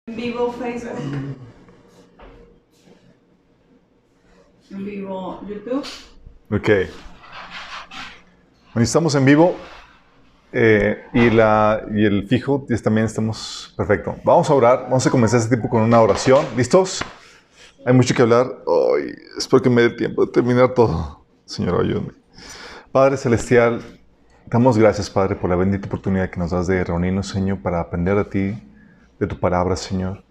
En vivo Facebook, en vivo YouTube. Ok. Bueno, estamos en vivo y el fijo también estamos perfecto. Vamos a orar, vamos a comenzar este tiempo con una oración. ¿Listos? Hay mucho que hablar. Ay, espero que me dé tiempo de terminar todo. Señor, ayúdame. Padre Celestial, damos gracias, Padre, por la bendita oportunidad que nos das de reunirnos, Señor, para aprender de ti, de tu palabra, Señor.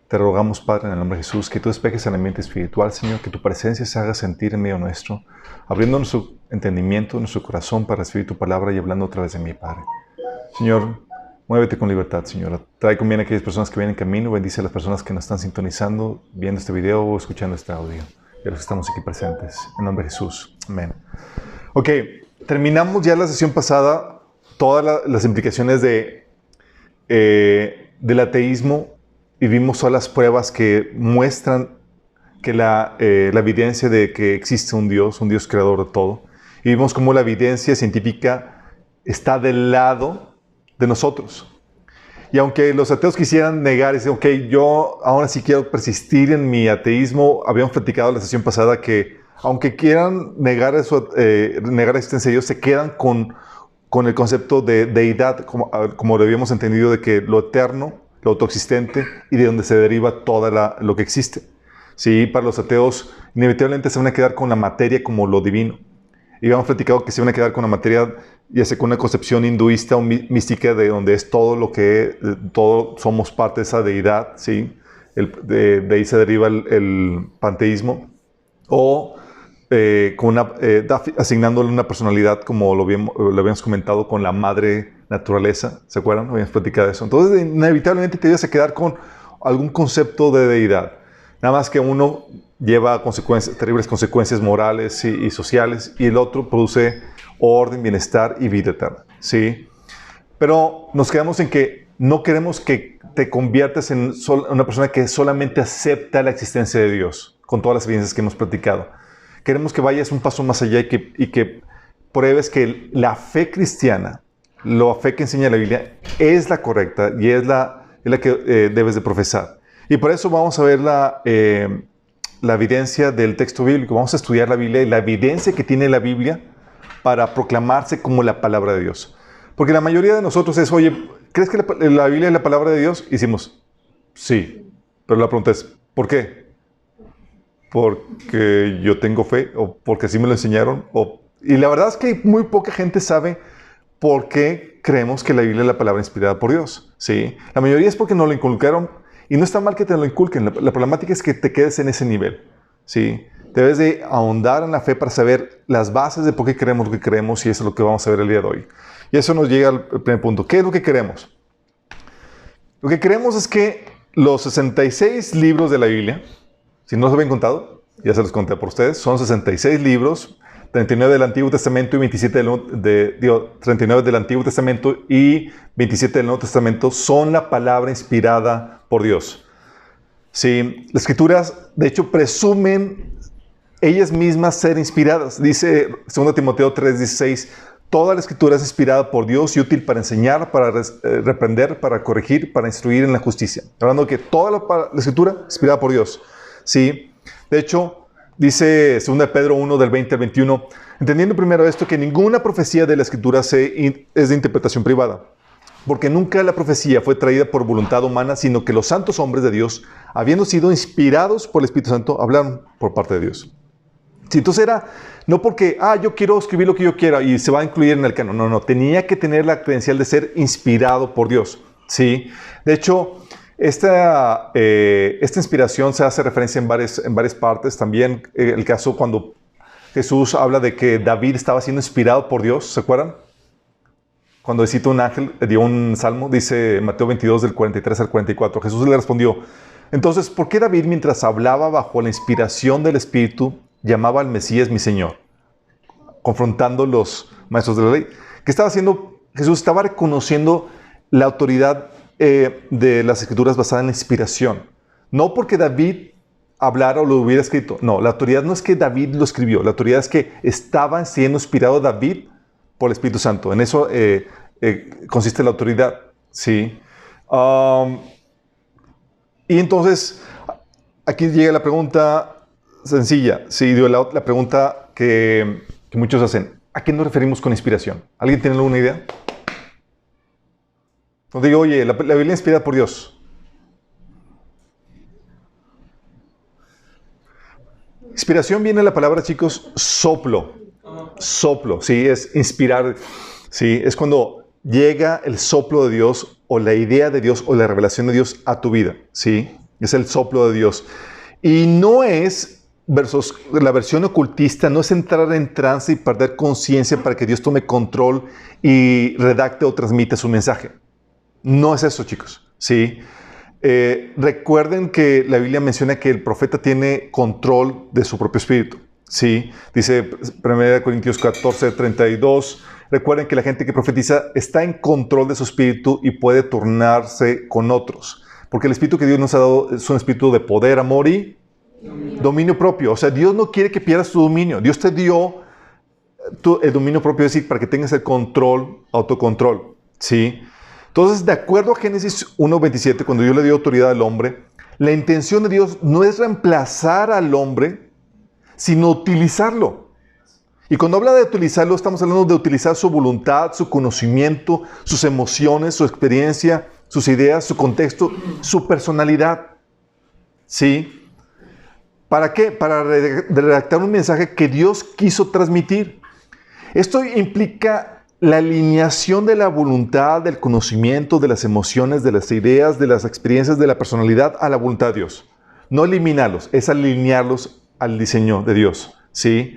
Te rogamos, Padre, en el nombre de Jesús, que tú despejes el ambiente espiritual, Señor, que tu presencia se haga sentir en medio nuestro, abriendo nuestro entendimiento, nuestro corazón para recibir tu palabra y hablando a través de mí, Padre. Señor, muévete con libertad, Señor. Trae con bien a aquellas personas que vienen en camino, bendice a las personas que nos están sintonizando, viendo este video o escuchando este audio. Y a los que estamos aquí presentes. En nombre de Jesús. Amén. Ok, terminamos ya la sesión pasada todas las implicaciones del ateísmo y vimos todas las pruebas que muestran que la evidencia de que existe un Dios creador de todo. Y vimos cómo la evidencia científica está del lado de nosotros. Y aunque los ateos quisieran negar y decir, ok, yo ahora sí quiero persistir en mi ateísmo, habíamos platicado en la sesión pasada que aunque quieran negar la existencia de Dios, se quedan con el concepto de deidad, como lo habíamos entendido, de que lo eterno, lo autoexistente y de donde se deriva todo lo que existe. Sí, para los ateos inevitablemente se van a quedar con la materia como lo divino. Y habíamos platicado que se van a quedar con la materia, ya sea con una concepción hinduista o mística de donde es todo lo que, todos somos parte de esa deidad, ¿sí? De ahí se deriva el panteísmo. O asignándole una personalidad, como lo habíamos comentado, con la madre naturaleza. ¿Se acuerdan? Habíamos platicado de eso. Entonces, inevitablemente te ibas a quedar con algún concepto de deidad. Nada más que uno lleva terribles consecuencias morales y sociales, y el otro produce orden, bienestar y vida eterna. ¿Sí? Pero nos quedamos en que no queremos que te conviertas en una persona que solamente acepta la existencia de Dios, con todas las evidencias que hemos platicado. Queremos que vayas un paso más allá y que pruebes que la fe cristiana, la fe que enseña la Biblia, es la correcta y es la que debes de profesar. Y por eso vamos a ver la evidencia del texto bíblico. Vamos a estudiar la Biblia y la evidencia que tiene la Biblia para proclamarse como la palabra de Dios. Porque la mayoría de nosotros es, oye, ¿crees que la Biblia es la palabra de Dios? Y decimos, sí. Pero la pregunta es, ¿por qué? Porque yo tengo fe, o porque así me lo enseñaron. Y la verdad es que muy poca gente sabe por qué creemos que la Biblia es la palabra inspirada por Dios. ¿Sí? La mayoría es porque nos lo inculcaron, y no está mal que te lo inculquen. La problemática es que te quedes en ese nivel. ¿Sí? Debes de ahondar en la fe para saber las bases de por qué creemos lo que creemos, y eso es lo que vamos a ver el día de hoy. Y eso nos llega al primer punto. ¿Qué es lo que queremos? Lo que queremos es que los 66 libros de la Biblia, si no los habían contado, ya se los conté por ustedes, son 66 libros, 39 del Antiguo Testamento y 39 del Antiguo Testamento y 27 del Nuevo Testamento son la palabra inspirada por Dios. Sí, las Escrituras, de hecho, presumen ellas mismas ser inspiradas. Dice 2 Timoteo 3:16, toda la Escritura es inspirada por Dios y útil para enseñar, para reprender, para corregir, para instruir en la justicia. Hablando de que toda la Escritura es inspirada por Dios. Sí, de hecho, dice 2 Pedro 1 del 20 al 21, entendiendo primero esto, que ninguna profecía de la Escritura es de interpretación privada, porque nunca la profecía fue traída por voluntad humana, sino que los santos hombres de Dios, habiendo sido inspirados por el Espíritu Santo, hablaron por parte de Dios. Sí, entonces era, no porque, yo quiero escribir lo que yo quiera y se va a incluir en el canon. No, tenía que tener la credencial de ser inspirado por Dios. ¿Sí? De hecho, esta inspiración se hace referencia en varias partes. También el caso cuando Jesús habla de que David estaba siendo inspirado por Dios, ¿se acuerdan? Cuando cita un ángel, dio un salmo, dice Mateo 22 del 43 al 44. Jesús le respondió, entonces, ¿por qué David, mientras hablaba bajo la inspiración del Espíritu, llamaba al Mesías mi Señor? Confrontando los maestros de la ley. ¿Qué estaba haciendo? Jesús estaba reconociendo la autoridad de las Escrituras basada en la inspiración. No porque David hablara o lo hubiera escrito. No, la autoridad no es que David lo escribió. La autoridad es que estaba siendo inspirado David por el Espíritu Santo. En eso consiste la autoridad. ¿Sí? Y entonces, aquí llega la pregunta sencilla. Sí, la pregunta que muchos hacen. ¿A qué nos referimos con inspiración? ¿Alguien tiene alguna idea? Cuando digo, oye, la Biblia es inspirada por Dios. Inspiración viene de la palabra, chicos, soplo. Soplo, sí, es inspirar. Sí, es cuando llega el soplo de Dios o la idea de Dios o la revelación de Dios a tu vida. Sí, es el soplo de Dios. Y no es, versus la versión ocultista, no es entrar en trance y perder conciencia para que Dios tome control y redacte o transmita su mensaje. No es eso, chicos. Sí. Recuerden que la Biblia menciona que el profeta tiene control de su propio espíritu. Sí, dice 1 Corintios 14, 32. Recuerden que la gente que profetiza está en control de su espíritu y puede turnarse con otros. Porque el espíritu que Dios nos ha dado es un espíritu de poder, amor y dominio propio. O sea, Dios no quiere que pierdas tu dominio. Dios te dio el dominio propio, es decir, para que tengas el control, autocontrol. Sí. Entonces, de acuerdo a Génesis 1:27, cuando Dios le dio autoridad al hombre, la intención de Dios no es reemplazar al hombre, sino utilizarlo. Y cuando habla de utilizarlo, estamos hablando de utilizar su voluntad, su conocimiento, sus emociones, su experiencia, sus ideas, su contexto, su personalidad. ¿Sí? ¿Para qué? Para redactar un mensaje que Dios quiso transmitir. Esto implica la alineación de la voluntad, del conocimiento, de las emociones, de las ideas, de las experiencias, de la personalidad a la voluntad de Dios. No eliminarlos, es alinearlos al diseño de Dios. ¿Sí?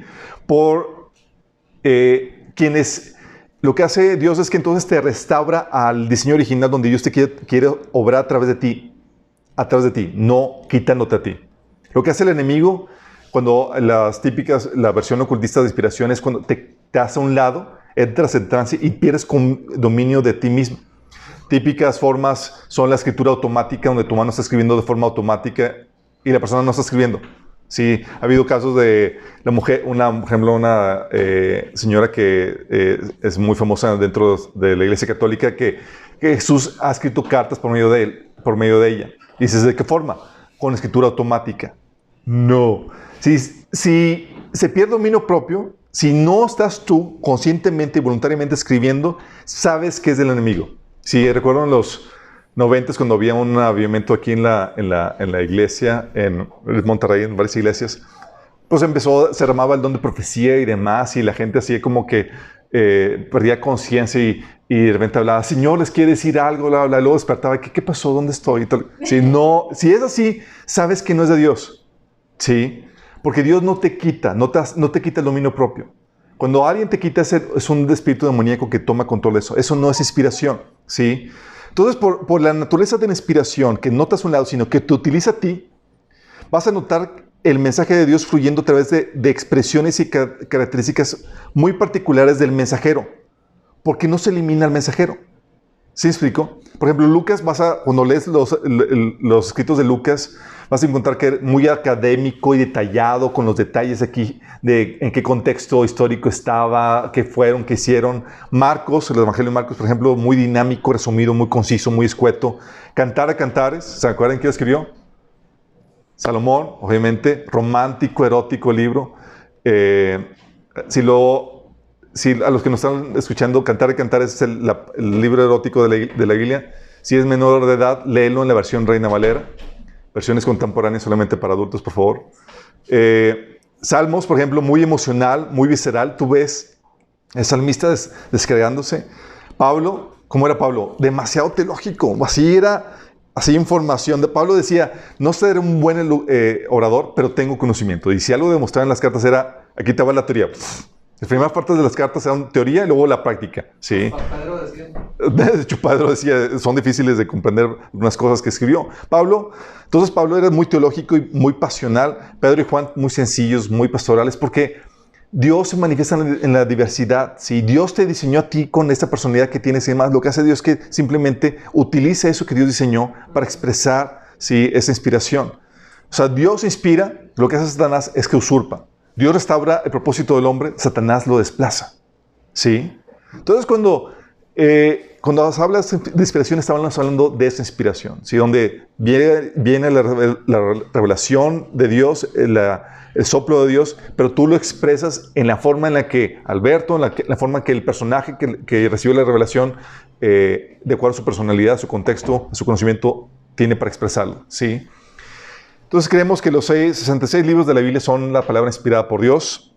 Lo que hace Dios es que entonces te restaura al diseño original donde Dios te quiere obrar a través de ti, no quitándote a ti. Lo que hace el enemigo, cuando la versión ocultista de inspiración es cuando te hace a un lado, entras en trance y pierdes dominio de ti mismo. Típicas formas son la escritura automática, donde tu mano está escribiendo de forma automática y la persona no está escribiendo. Sí, ha habido casos de la mujer, por ejemplo, una señora que es muy famosa dentro de la Iglesia Católica, que Jesús ha escrito cartas por medio de ella. Y dices, ¿de qué forma? Con escritura automática. No. Si se pierde dominio propio, si no estás tú conscientemente y voluntariamente escribiendo, sabes que es del enemigo. Sí, recuerdo en los 90 cuando había un avivamiento aquí en la iglesia, en Monterrey, en varias iglesias, pues se armaba el don de profecía y demás, y la gente hacía como que perdía conciencia y de repente hablaba, Señor, les quiere decir algo, bla, bla, y luego despertaba, ¿qué pasó? ¿Dónde estoy? Si es así, sabes que no es de Dios. ¿Sí? Porque Dios no te quita, no te quita el dominio propio. Cuando alguien te quita, es un espíritu demoníaco que toma control de eso. Eso no es inspiración. ¿Sí? Entonces, por la naturaleza de la inspiración, que no estás a un lado, sino que te utiliza a ti, vas a notar el mensaje de Dios fluyendo a través de expresiones y características muy particulares del mensajero. Porque no se elimina el mensajero. ¿Sí me explico? Por ejemplo, Lucas, cuando lees los escritos de Lucas, vas a encontrar que es muy académico y detallado con los detalles aquí de en qué contexto histórico estaba, qué fueron, qué hicieron. Marcos, el Evangelio de Marcos, por ejemplo, muy dinámico, resumido, muy conciso, muy escueto. Cantar a Cantares, ¿se acuerdan quién escribió? Salomón, obviamente, romántico, erótico el libro. Si a los que nos están escuchando, Cantar a Cantares es el libro erótico de la Biblia. Si es menor de edad, léelo en la versión Reina Valera. Versiones contemporáneas solamente para adultos, por favor. Salmos, por ejemplo, muy emocional, muy visceral. Tú ves el salmista descargándose. Pablo, ¿cómo era Pablo? Demasiado teológico. Así información. Pablo decía, no seré un buen orador, pero tengo conocimiento. Y si algo demostraba en las cartas era, aquí te va la teoría. Las primeras partes de las cartas eran teoría y luego la práctica. ¿Sí? De hecho, Pedro decía, son difíciles de comprender unas cosas que escribió. Entonces Pablo era muy teológico y muy pasional. Pedro y Juan muy sencillos, muy pastorales, porque Dios se manifiesta en la diversidad. ¿Sí? Dios te diseñó a ti con esta personalidad que tienes y demás. Lo que hace Dios es que simplemente utiliza eso que Dios diseñó para expresar, ¿sí?, esa inspiración. O sea, Dios inspira, lo que hace Satanás es que usurpa. Dios restaura el propósito del hombre, Satanás lo desplaza. ¿Sí? Entonces, cuando cuando hablas de inspiración, estamos hablando de esa inspiración, ¿sí? Donde viene la revelación de Dios, el soplo de Dios, pero tú lo expresas en la forma en la que Alberto, en la forma en que el personaje que recibió la revelación, de acuerdo a su personalidad, su contexto, su conocimiento, tiene para expresarlo, ¿sí? Entonces creemos que los 66 libros de la Biblia son la palabra inspirada por Dios.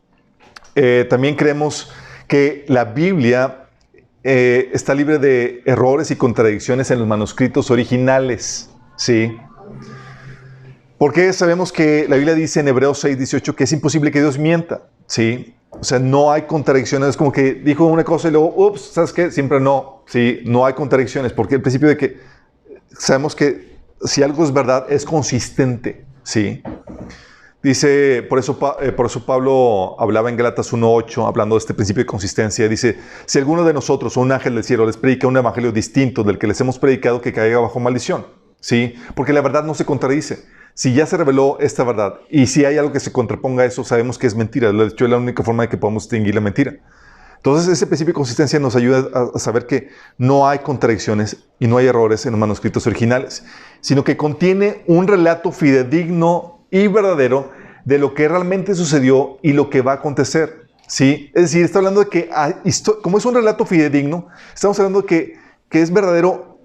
También creemos que la Biblia está libre de errores y contradicciones en los manuscritos originales, ¿sí? Porque sabemos que la Biblia dice en Hebreos 6:18 que es imposible que Dios mienta, ¿sí? O sea, no hay contradicciones, es como que dijo una cosa y luego, ups, ¿sabes qué? Siempre no, ¿sí? No hay contradicciones, porque el principio de que sabemos que si algo es verdad, es consistente, ¿sí? Dice, por eso Pablo hablaba en Gálatas 1:8, hablando de este principio de consistencia. Dice, si alguno de nosotros o un ángel del cielo les predica un evangelio distinto del que les hemos predicado, que caiga bajo maldición, ¿sí? Porque la verdad no se contradice. Si ya se reveló esta verdad y si hay algo que se contraponga a eso, sabemos que es mentira. De hecho, es la única forma de que podamos distinguir la mentira. Entonces, ese principio de consistencia nos ayuda a saber que no hay contradicciones y no hay errores en los manuscritos originales, sino que contiene un relato fidedigno y verdadero de lo que realmente sucedió y lo que va a acontecer, ¿sí? Es decir, está hablando de que, como es un relato fidedigno, estamos hablando de que es verdadero,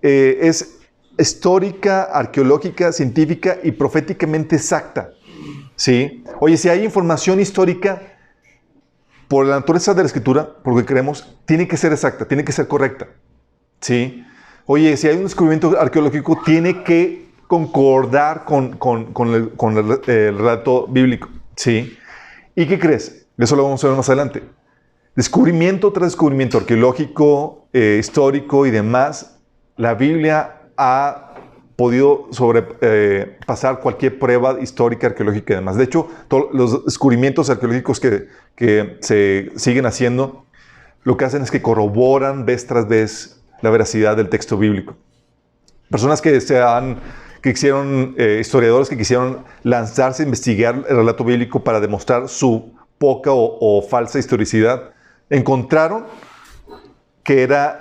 es histórica, arqueológica, científica y proféticamente exacta, ¿sí? Oye, si hay información histórica, por la naturaleza de la Escritura, por lo que creemos, tiene que ser exacta, tiene que ser correcta, ¿sí? Oye, si hay un descubrimiento arqueológico, tiene que concordar con el relato bíblico, ¿sí? ¿Y qué crees? Eso lo vamos a ver más adelante. Descubrimiento tras descubrimiento arqueológico, histórico y demás, la Biblia ha podido sobrepasar cualquier prueba histórica, arqueológica y demás. De hecho, todos los descubrimientos arqueológicos que se siguen haciendo, lo que hacen es que corroboran vez tras vez la veracidad del texto bíblico. Personas que hicieron, historiadores que quisieron lanzarse a investigar el relato bíblico para demostrar su poca o falsa historicidad, encontraron que era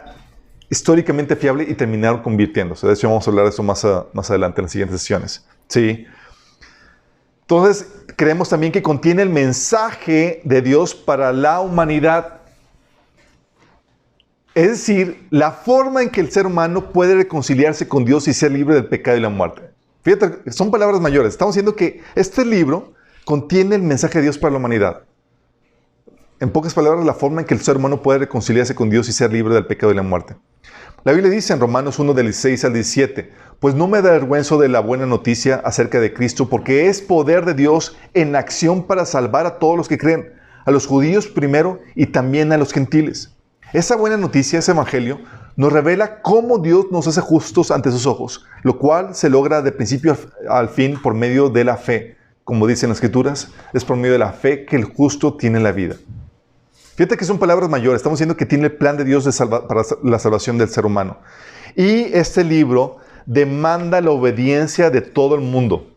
históricamente fiable y terminaron convirtiéndose. De hecho, vamos a hablar de eso más adelante en las siguientes sesiones, ¿sí? Entonces, creemos también que contiene el mensaje de Dios para la humanidad. Es decir, la forma en que el ser humano puede reconciliarse con Dios y ser libre del pecado y la muerte. Fíjate, son palabras mayores. Estamos diciendo que este libro contiene el mensaje de Dios para la humanidad. En pocas palabras, la forma en que el ser humano puede reconciliarse con Dios y ser libre del pecado y la muerte. La Biblia dice en Romanos 1, del 16 al 17, pues no me avergüenzo de la buena noticia acerca de Cristo, porque es poder de Dios en acción para salvar a todos los que creen, a los judíos primero y también a los gentiles. Esa buena noticia, ese evangelio, nos revela cómo Dios nos hace justos ante sus ojos, lo cual se logra de principio al fin por medio de la fe. Como dicen las Escrituras, es por medio de la fe que el justo tiene la vida. Fíjate que son palabras mayores. Estamos diciendo que tiene el plan de Dios para la salvación del ser humano. Y este libro demanda la obediencia de todo el mundo.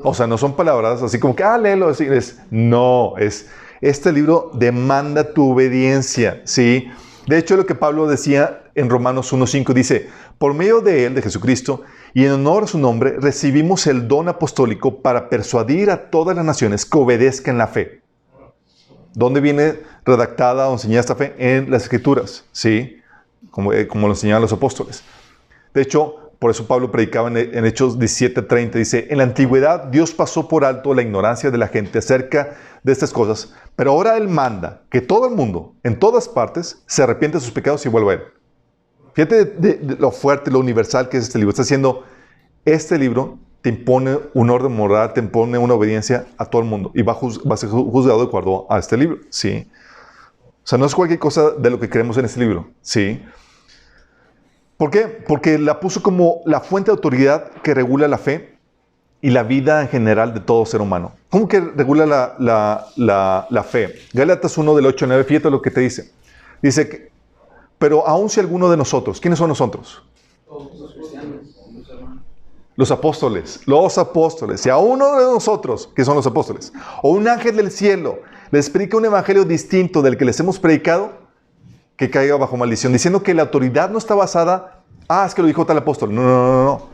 O sea, no son palabras así como que, léelo. No, este libro demanda tu obediencia, ¿sí? De hecho, lo que Pablo decía en Romanos 1:5 dice, por medio de él, de Jesucristo, y en honor a su nombre, recibimos el don apostólico para persuadir a todas las naciones que obedezcan la fe. ¿Dónde viene redactada o enseñada esta fe? En las Escrituras, ¿sí? Como lo enseñaban los apóstoles. De hecho, por eso Pablo predicaba en Hechos 17:30, dice, en la antigüedad Dios pasó por alto la ignorancia de la gente acerca de estas cosas, pero ahora Él manda que todo el mundo, en todas partes, se arrepiente de sus pecados y vuelva a Él. Fíjate de lo fuerte, lo universal que es este libro. Está diciendo, este libro te impone un orden moral, te impone una obediencia a todo el mundo y va a ser juzgado de acuerdo a este libro, ¿sí? O sea, no es cualquier cosa de lo que creemos en este libro, ¿sí? ¿Por qué? Porque la puso como la fuente de autoridad que regula la fe y la vida en general de todo ser humano. ¿Cómo que regula la fe? Gálatas 1, del 8 al 9, fíjate lo que te dice. Dice que, pero aun si alguno de nosotros, ¿quiénes son nosotros? Los cristianos, los hermanos. Los apóstoles. Si a uno de nosotros, que son los apóstoles, o un ángel del cielo, les explica un evangelio distinto del que les hemos predicado, que caiga bajo maldición, diciendo que la autoridad no está basada, es que lo dijo tal apóstol. No.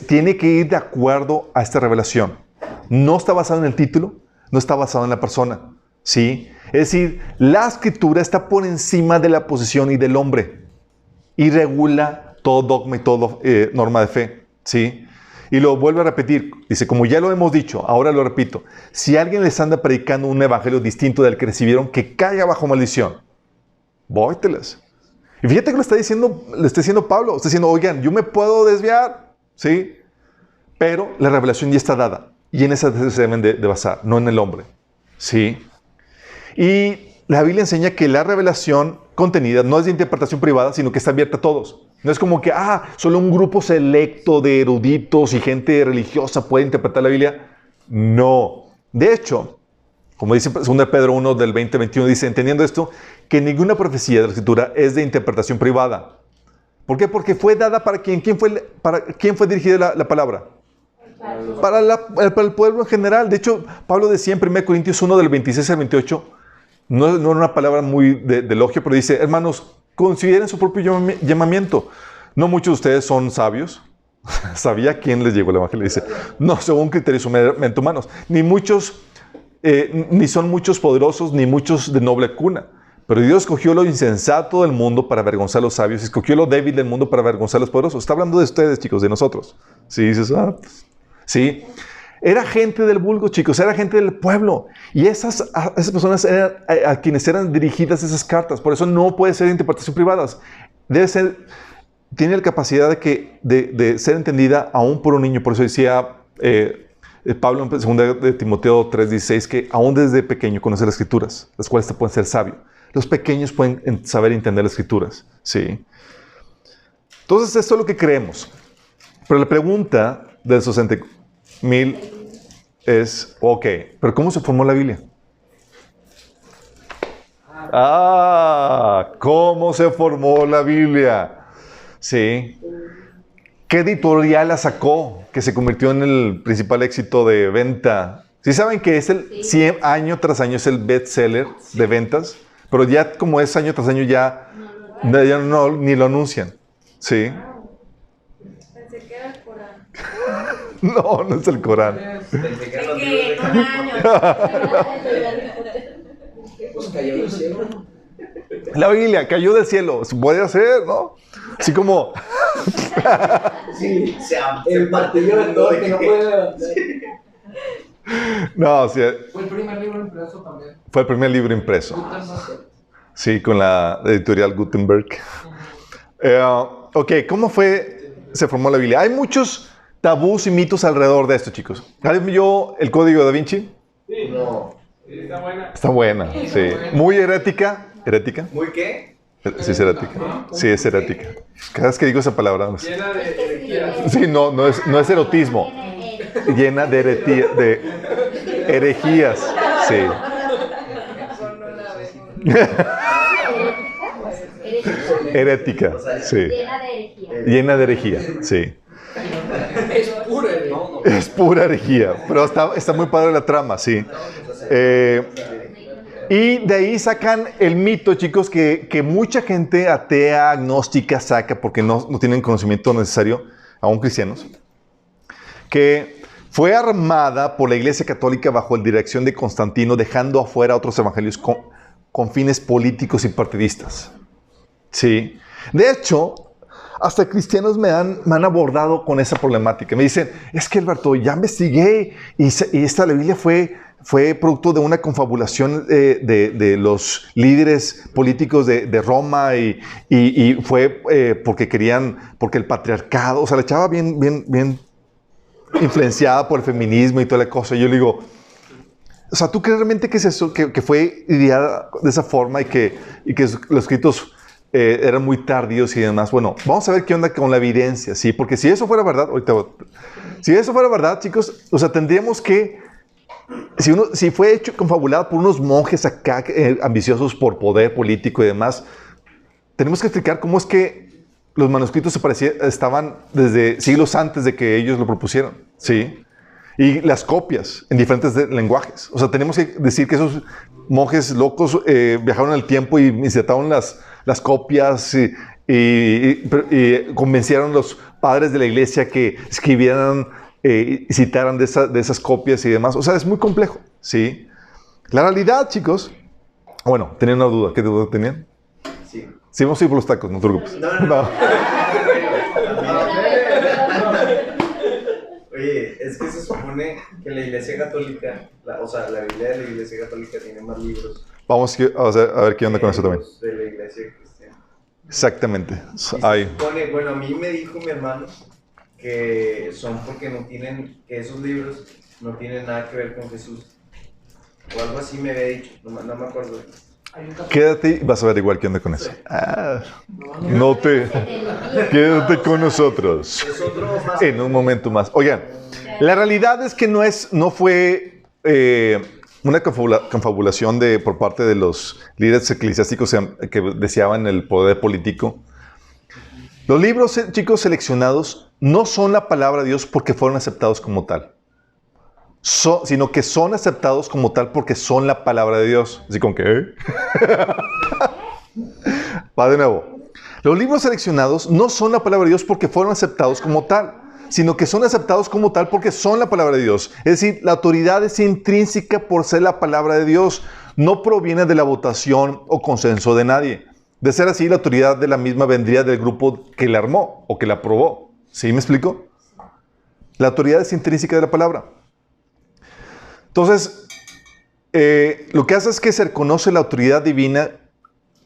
Tiene que ir de acuerdo a esta revelación. No está basado en el título, no está basado en la persona, ¿sí? Es decir, la Escritura está por encima de la posición y del hombre y regula todo dogma y toda norma de fe, ¿sí? Y lo vuelve a repetir, dice, como ya lo hemos dicho, ahora lo repito, si alguien les anda predicando un evangelio distinto del que recibieron, que caiga bajo maldición. Vóyteles. Y fíjate que le está diciendo Pablo, está diciendo, oigan, yo me puedo desviar, ¿sí? Pero la revelación ya está dada. Y en esa se deben de basar, no en el hombre, ¿sí? Y la Biblia enseña que la revelación contenida no es de interpretación privada, sino que está abierta a todos. No es como que, solo un grupo selecto de eruditos y gente religiosa puede interpretar la Biblia. No. De hecho, como dice 2 Pedro 1 del 20-21, dice, entendiendo esto, que ninguna profecía de la Escritura es de interpretación privada. ¿Por qué? Porque fue dada para quién. ¿Para quién fue dirigida la palabra? Para el pueblo en general. De hecho, Pablo decía en 1 Corintios 1 del 26 al 28, no era una palabra muy de elogio, pero dice, hermanos, consideren su propio llamamiento. No muchos de ustedes son sabios. ¿Sabía quién les llegó el evangelio? Dice, no según criterios meramente humanos. Ni son muchos poderosos, ni muchos de noble cuna. Pero Dios escogió lo insensato del mundo para avergonzar a los sabios. Escogió lo débil del mundo para avergonzar a los poderosos. Está hablando de ustedes, chicos, de nosotros. Sí, dices, sí. Era gente del vulgo, chicos, era gente del pueblo. Y esas personas eran a quienes eran dirigidas esas cartas. Por eso no puede ser de interpretación privada. Tiene la capacidad de ser entendida aún por un niño. Por eso decía Pablo en 2 de Timoteo 3:16 que aún desde pequeño conoce las Escrituras, las cuales te pueden ser sabio. Los pequeños pueden saber entender las Escrituras. ¿Sí? Entonces, esto es lo que creemos. Pero la pregunta del 60,000 es, ¿pero cómo se formó la Biblia? ¿Cómo se formó la Biblia? Sí. ¿Qué editorial la sacó que se convirtió en el principal éxito de venta? ¿Sí saben que es año tras año es el bestseller de ventas? Pero ya como es año tras año ya ni lo anuncian. ¿Sí? Pensé que era el Corán. No es el Corán. Pensé que era Que los un año. Pues cayó del cielo. La Biblia cayó del cielo. Se puede hacer, ¿no? Así como... Sí, El martillo de todo que no puede levantar. No, sí, Fue el primer libro impreso también. fue el primer libro impreso. Sí, con la editorial Gutenberg. ¿Cómo se formó la Biblia? Hay muchos tabús y mitos alrededor de esto, chicos. ¿Alguien vio el Código de Da Vinci? Sí. No. Está buena. Está buena, sí. Muy herética. ¿Herética? ¿Muy qué? Sí, es herética. Sí, es herética. Cada vez que digo esa palabra... Llena de energía. Sí, no es erotismo. Llena de herejías. Sí. Herética. Sí. Llena de herejía. Sí. Es pura energía. Es pura herejía. Pero está muy padre la trama, sí. Y de ahí sacan el mito, chicos, que mucha gente atea, agnóstica, saca porque no tienen conocimiento necesario, aún cristianos, que fue armada por la Iglesia Católica bajo la dirección de Constantino, dejando afuera otros evangelios con fines políticos y partidistas. Sí. De hecho, hasta cristianos me han abordado con esa problemática. Me dicen, es que Alberto, ya investigué y esta Biblia fue producto de una confabulación de los líderes políticos de Roma y fue porque el patriarcado, o sea, la echaba bien influenciada por el feminismo y toda la cosa. Y yo le digo, o sea, ¿tú crees realmente que es eso? Que fue ideada de esa forma y que los escritos eran muy tardíos y demás. Bueno, vamos a ver qué onda con la evidencia, ¿sí? Porque si eso fuera verdad, si eso fuera verdad, chicos, o sea, tendríamos que, si fue hecho confabulado por unos monjes acá ambiciosos por poder político y demás, tenemos que explicar cómo es que los manuscritos estaban desde siglos antes de que ellos lo propusieran, ¿sí? Y las copias en diferentes lenguajes. O sea, tenemos que decir que esos monjes locos viajaron al tiempo y insertaron las copias y convencieron a los padres de la iglesia que escribieran y citaran de esas copias y demás. O sea, es muy complejo, ¿sí? La realidad, chicos... Bueno, tenía una duda. ¿Qué duda tenían? Sí. Sí, vamos a ir por los tacos, no te preocupes. No. Oye, es que se supone que la Iglesia Católica, o sea, la Biblia de la Iglesia Católica tiene más libros. Vamos a ver qué onda con eso también. De la Iglesia Cristiana. Exactamente. Y se Ahí. supone, bueno, a mí me dijo mi hermano que son porque no tienen, que esos libros no tienen nada que ver con Jesús. O algo así me había dicho, no me acuerdo. Quédate y vas a averiguar qué onda con eso. Quédate con nosotros. Es otro más. En un momento más. Oigan, la realidad es que no fue una confabulación por parte de los líderes eclesiásticos que deseaban el poder político. Los libros, chicos, seleccionados no son la palabra de Dios porque fueron aceptados como tal. Sino que son aceptados como tal porque son la palabra de Dios. Así con que... Va de nuevo. Los libros seleccionados no son la palabra de Dios porque fueron aceptados como tal, sino que son aceptados como tal porque son la palabra de Dios. Es decir, la autoridad es intrínseca por ser la palabra de Dios. No proviene de la votación o consenso de nadie. De ser así, la autoridad de la misma vendría del grupo que la armó o que la aprobó. ¿Sí me explico? La autoridad es intrínseca de la palabra. Entonces, lo que hace es que se reconoce la autoridad divina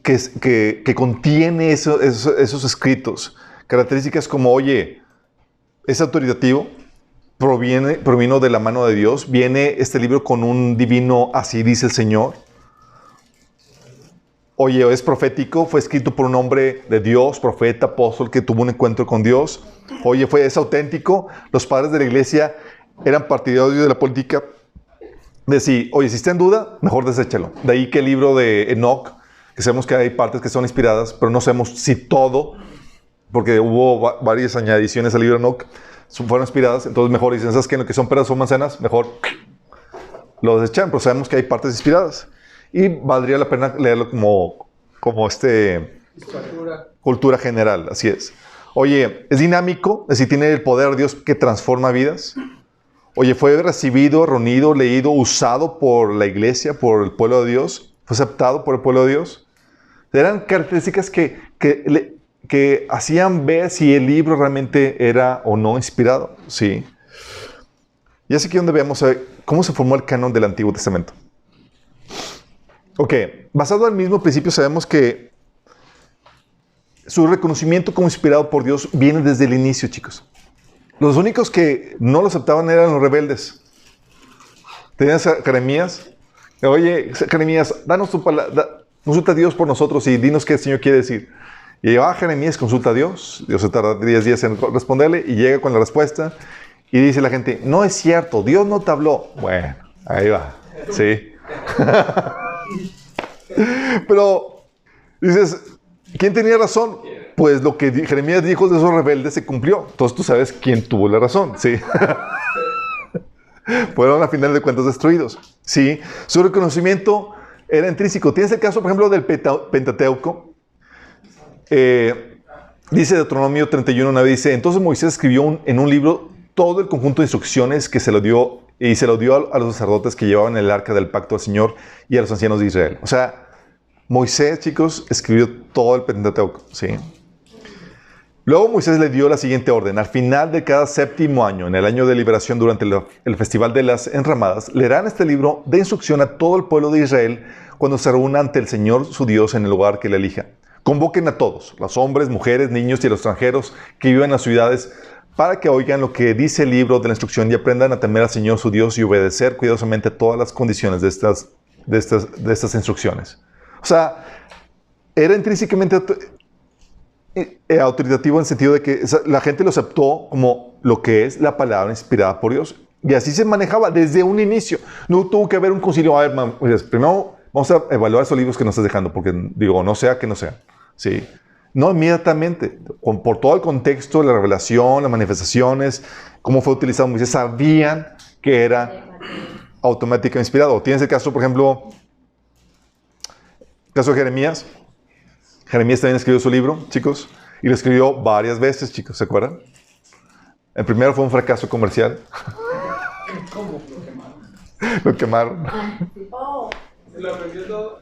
que contiene esos escritos. Características como, oye, es autoritativo, provino de la mano de Dios, viene este libro con un divino, así dice el Señor. Oye, es profético, fue escrito por un hombre de Dios, profeta, apóstol, que tuvo un encuentro con Dios. Oye, es auténtico. Los padres de la iglesia eran partidarios de la política. Decir, oye, si está en duda, mejor deséchalo. De ahí que el libro de Enoch, que sabemos que hay partes que son inspiradas, pero no sabemos si todo, porque hubo varias añadiciones al libro de Enoch, fueron inspiradas. Entonces mejor dicen, ¿sabes qué? Lo que son peras o manzanas, mejor lo desechan, pero sabemos que hay partes inspiradas. Y valdría la pena leerlo como cultura general, así es. Oye, es dinámico, es decir, tiene el poder de Dios que transforma vidas. Oye, fue recibido, reunido, leído, usado por la iglesia, por el pueblo de Dios. Fue aceptado por el pueblo de Dios. Eran características que hacían ver si el libro realmente era o no inspirado. Sí. Y es aquí donde vemos cómo se formó el canon del Antiguo Testamento. Ok, basado en el mismo principio sabemos que su reconocimiento como inspirado por Dios viene desde el inicio, chicos. Los únicos que no lo aceptaban eran los rebeldes. Tenías a Jeremías. Oye, Jeremías, danos tu palabra, consulta a Dios por nosotros y dinos qué el Señor quiere decir. Y va Jeremías, consulta a Dios. Dios se tarda 10 días en responderle y llega con la respuesta. Y dice la gente, no es cierto, Dios no te habló. Bueno, ahí va. Sí. Pero dices, ¿quién tenía razón? Pues lo que Jeremías dijo de esos rebeldes se cumplió. Entonces tú sabes quién tuvo la razón, ¿sí? Fueron a final de cuentas destruidos, ¿sí? Su reconocimiento era intrínseco. Tienes el caso, por ejemplo, del Pentateuco. Dice Deuteronomio 31:9, dice, entonces Moisés escribió en un libro todo el conjunto de instrucciones que se lo dio y se lo dio a los sacerdotes que llevaban el arca del pacto del Señor y a los ancianos de Israel. O sea, Moisés, chicos, escribió todo el Pentateuco, ¿sí? Luego Moisés le dio la siguiente orden. Al final de cada 7º año, en el año de liberación durante el festival de las enramadas, leerán este libro de instrucción a todo el pueblo de Israel cuando se reúna ante el Señor su Dios en el lugar que le elija. Convoquen a todos, los hombres, mujeres, niños y los extranjeros que viven en las ciudades, para que oigan lo que dice el libro de la instrucción y aprendan a temer al Señor su Dios y obedecer cuidadosamente todas las condiciones de estas instrucciones. O sea, era intrínsecamente autoritativo en el sentido de que la gente lo aceptó como lo que es la palabra inspirada por Dios. Y así se manejaba desde un inicio. No tuvo que haber un concilio. A ver, primero vamos a evaluar esos libros que nos estás dejando, porque digo, no sea que no sea. ¿Sí? No inmediatamente. Por todo el contexto, la revelación, las manifestaciones, cómo fue utilizado Moisés, sabían que era automáticamente inspirado. Tienes el caso, por ejemplo, el caso de Jeremías. Jeremías también escribió su libro, chicos, y lo escribió varias veces, chicos, ¿se acuerdan? El primero fue un fracaso comercial. ¿Cómo lo quemaron? Lo quemaron. Oh, Se lo aprendió todo.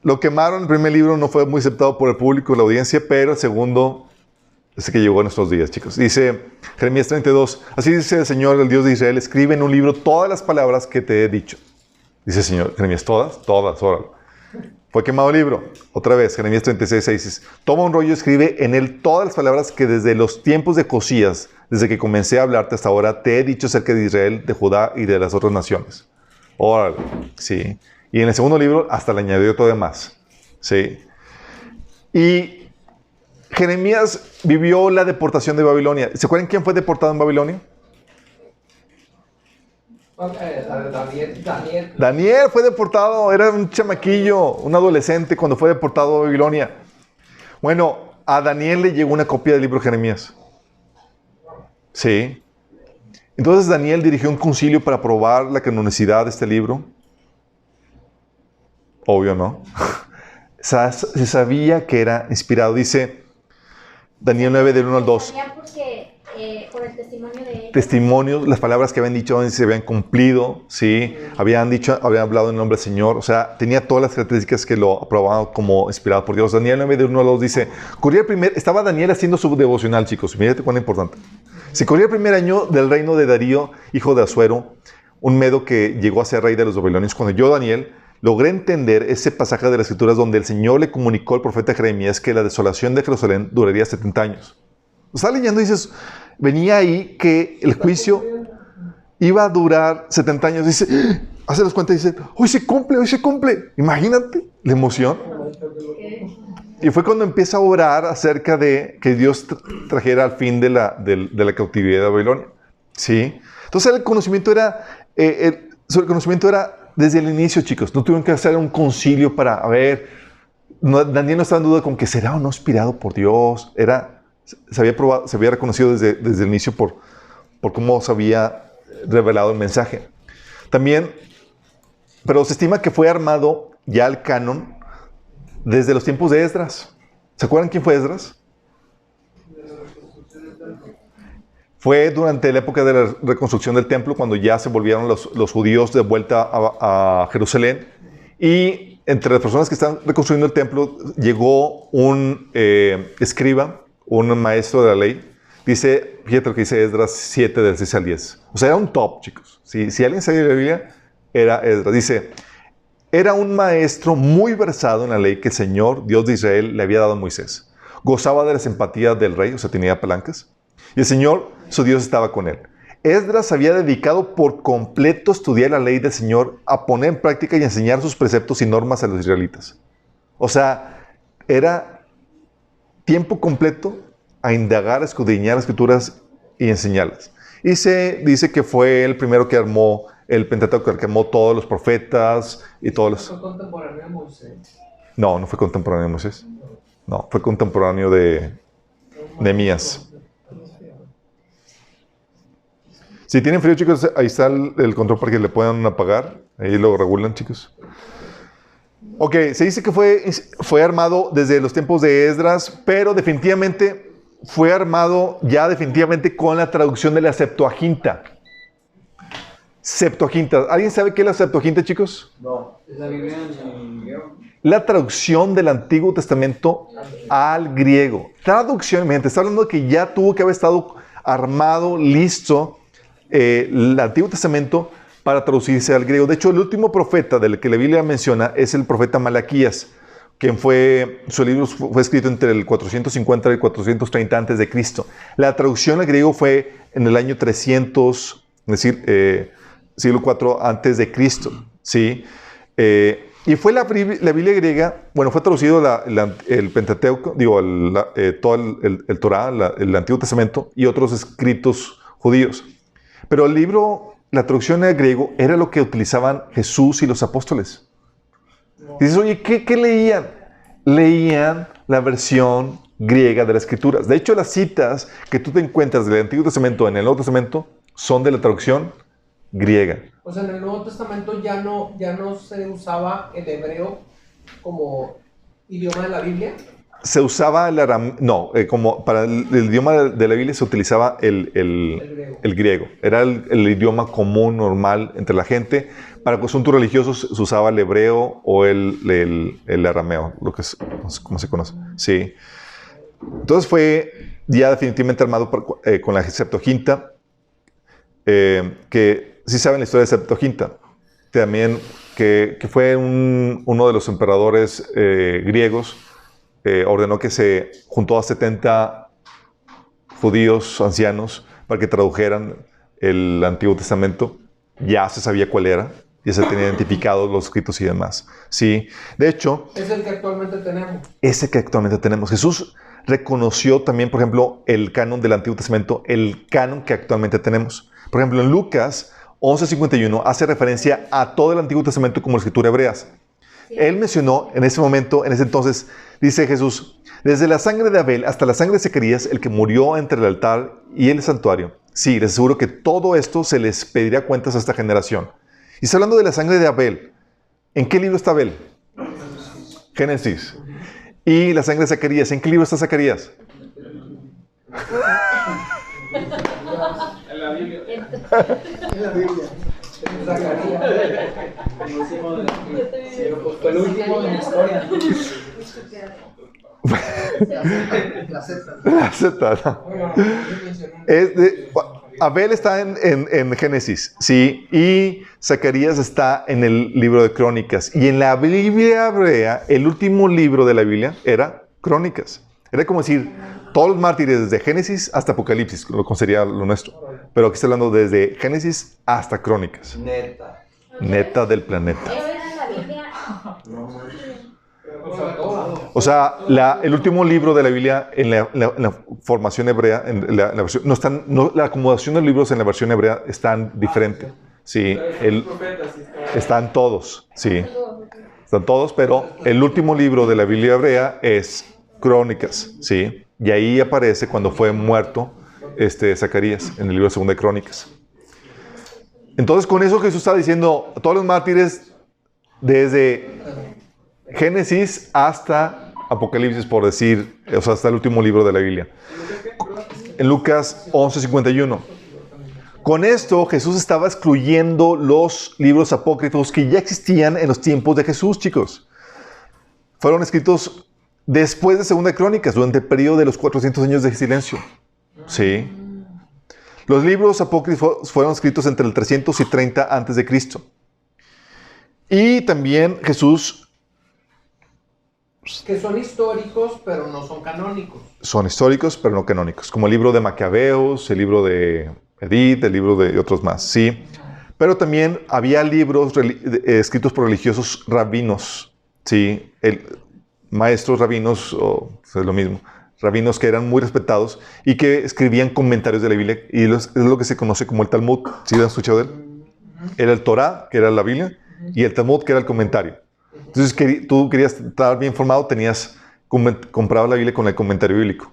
Lo quemaron, el primer libro no fue muy aceptado por el público, la audiencia, pero el segundo es el que llegó a nuestros días, chicos. Dice Jeremías 32, así dice el Señor, el Dios de Israel, escribe en un libro todas las palabras que te he dicho. Dice el Señor, Jeremías, todas, órale. Fue quemado el libro. Otra vez, Jeremías 36, 6 dice, toma un rollo y escribe en él todas las palabras que desde los tiempos de Josías, desde que comencé a hablarte hasta ahora, te he dicho acerca de Israel, de Judá y de las otras naciones. Órale, sí. Y en el segundo libro hasta le añadió todavía más. Sí. Y Jeremías vivió la deportación de Babilonia. ¿Se acuerdan quién fue deportado en Babilonia? Daniel. Daniel fue deportado, era un chamaquillo, un adolescente cuando fue deportado a Babilonia. Bueno, a Daniel le llegó una copia del libro de Jeremías. Sí. Entonces Daniel dirigió un concilio para probar la canonicidad de este libro. Obvio, ¿no? Se sabía que era inspirado. Dice Daniel 9, del 1 al 2. porque por el testimonio de ellos. Testimonios, las palabras que habían dicho se habían cumplido, ¿sí? Habían hablado en nombre del Señor. O sea, tenía todas las características que lo aprobaban como inspirado por Dios. Daniel 9, del 1 al 2 dice, estaba Daniel haciendo su devocional, chicos. Fíjate cuán importante. Se corría el primer año del reino de Darío, hijo de Asuero, un medo que llegó a ser rey de los babilonios. Cuando yo, Daniel, logré entender ese pasaje de las Escrituras donde el Señor le comunicó al profeta Jeremías que la desolación de Jerusalén duraría 70 años. Lo estás leyendo y dices, venía ahí que el juicio iba a durar 70 años. Dice, hace las cuentas y dice, hoy se cumple. Imagínate la emoción. Y fue cuando empieza a orar acerca de que Dios trajera al fin de la cautividad de Babilonia. ¿Sí? Entonces el conocimiento era desde el inicio, chicos. No tuvieron que hacer un concilio para ver. Daniel no estaba en duda con que será o no inspirado por Dios. Se había reconocido desde el inicio por cómo se había revelado el mensaje. También, pero se estima que fue armado ya el canon desde los tiempos de Esdras. ¿Se acuerdan quién fue Esdras? Fue durante la época de la reconstrucción del templo, cuando ya se volvieron los judíos de vuelta a Jerusalén. Y entre las personas que están reconstruyendo el templo, llegó un escriba, un maestro de la ley. Fíjate lo que dice Esdras 7, del 6 al 10. O sea, era un top, chicos. Si alguien sabía la Biblia, era Esdras. Dice, era un maestro muy versado en la ley que el Señor, Dios de Israel, le había dado a Moisés. Gozaba de la simpatía del rey, o sea, tenía palancas. Y el Señor, su Dios, estaba con él. Esdras había dedicado por completo a estudiar la ley del Señor, a poner en práctica y enseñar sus preceptos y normas a los israelitas. O sea, era tiempo completo a indagar, a escudriñar las Escrituras y enseñarlas. Y se dice que fue el primero que armó el Pentateuco, que armó todos los profetas y todos los... ¿Fue contemporáneo de Moisés? No fue contemporáneo de Moisés. No, fue contemporáneo de Nehemías. Si tienen frío, chicos, ahí está el control para que le puedan apagar. Ahí lo regulan, chicos. Ok, se dice que fue armado desde los tiempos de Esdras, pero definitivamente fue armado ya definitivamente con la traducción de la Septuaginta. Septuaginta. ¿Alguien sabe qué es la Septuaginta, chicos? No. Es la Biblia en griego. La traducción del Antiguo Testamento al griego. Traducción, gente, está hablando de que ya tuvo que haber estado armado, listo, el Antiguo Testamento para traducirse al griego. De hecho, el último profeta del que la Biblia menciona es el profeta Malaquías, quien su libro fue escrito entre el 450 y el 430 antes de Cristo. La traducción al griego fue en el año 300, es decir, siglo IV antes de Cristo, ¿sí? Y fue la Biblia griega, bueno, fue traducido el Pentateuco, todo el Torá, el Antiguo Testamento y otros escritos judíos. Pero la traducción al griego era lo que utilizaban Jesús y los apóstoles. Y dices, oye, ¿qué leían? Leían la versión griega de las Escrituras. De hecho, las citas que tú te encuentras del Antiguo Testamento en el Nuevo Testamento son de la traducción griega. O sea, en el Nuevo Testamento ya no se usaba el hebreo como idioma de la Biblia. Se usaba el arameo, no, como para el idioma de la Biblia se utilizaba el griego. Era el idioma común, normal entre la gente. Para asuntos religiosos se usaba el hebreo o el arameo, lo que es, como se conoce. Sí. Entonces fue ya definitivamente armado con la Septuaginta, que sí saben la historia de Septuaginta. También que fue uno de los emperadores griegos. Ordenó que se juntó a 70 judíos ancianos para que tradujeran el Antiguo Testamento. Ya se sabía cuál era, ya se tenían identificados los escritos y demás. Sí, de hecho... Es el que actualmente tenemos. Ese que actualmente tenemos. Jesús reconoció también, por ejemplo, el canon del Antiguo Testamento, el canon que actualmente tenemos. Por ejemplo, en Lucas 11:51 hace referencia a todo el Antiguo Testamento como la escritura hebrea. Él mencionó en ese momento, en ese entonces, dice Jesús, desde la sangre de Abel hasta la sangre de Zacarías, el que murió entre el altar y el santuario. Sí, les aseguro que todo esto se les pedirá cuentas a esta generación. Y está hablando de la sangre de Abel. ¿En qué libro está Abel? Génesis. Y la sangre de Zacarías. ¿En qué libro está Zacarías? En la Biblia. En la Biblia. Fue el último de la historia. La Z. La Z, ¿no? Abel está en Génesis, sí, y Zacarías está en el libro de Crónicas. Y en la Biblia hebrea, el último libro de la Biblia era Crónicas. Era como decir, todos los mártires desde Génesis hasta Apocalipsis, lo consideraría lo nuestro. Pero aquí está hablando desde Génesis hasta Crónicas. Neta. Neta del planeta. Eso era en la Biblia. O sea, el último libro de la Biblia en la formación hebrea, en la versión, la acomodación de los libros en la versión hebrea están diferente. Sí, están todos, sí, están todos, pero el último libro de la Biblia hebrea es Crónicas, sí, y ahí aparece cuando fue muerto Zacarías en el libro de 2 de Crónicas. Entonces, con eso Jesús está diciendo a todos los mártires desde Génesis hasta Apocalipsis, por decir, o sea, hasta el último libro de la Biblia. En Lucas 11:51. Con esto, Jesús estaba excluyendo los libros apócrifos que ya existían en los tiempos de Jesús, chicos. Fueron escritos después de 2 de Crónicas, durante el periodo de los 400 años de silencio. Sí. Los libros apócrifos fueron escritos entre el 330 a.C. Y también Jesús... Que son históricos, pero no son canónicos. Son históricos, pero no canónicos. Como el libro de Macabeos, el libro de Edith, el libro de otros más, sí. Pero también había libros escritos por religiosos rabinos, sí. Maestros rabinos, o es lo mismo, rabinos que eran muy respetados y que escribían comentarios de la Biblia. Y es lo que se conoce como el Talmud. ¿Sí han escuchado de él? Era el Torah, que era la Biblia, y el Talmud, que era el comentario. Entonces, tú querías estar bien informado, comprabas la Biblia con el comentario bíblico.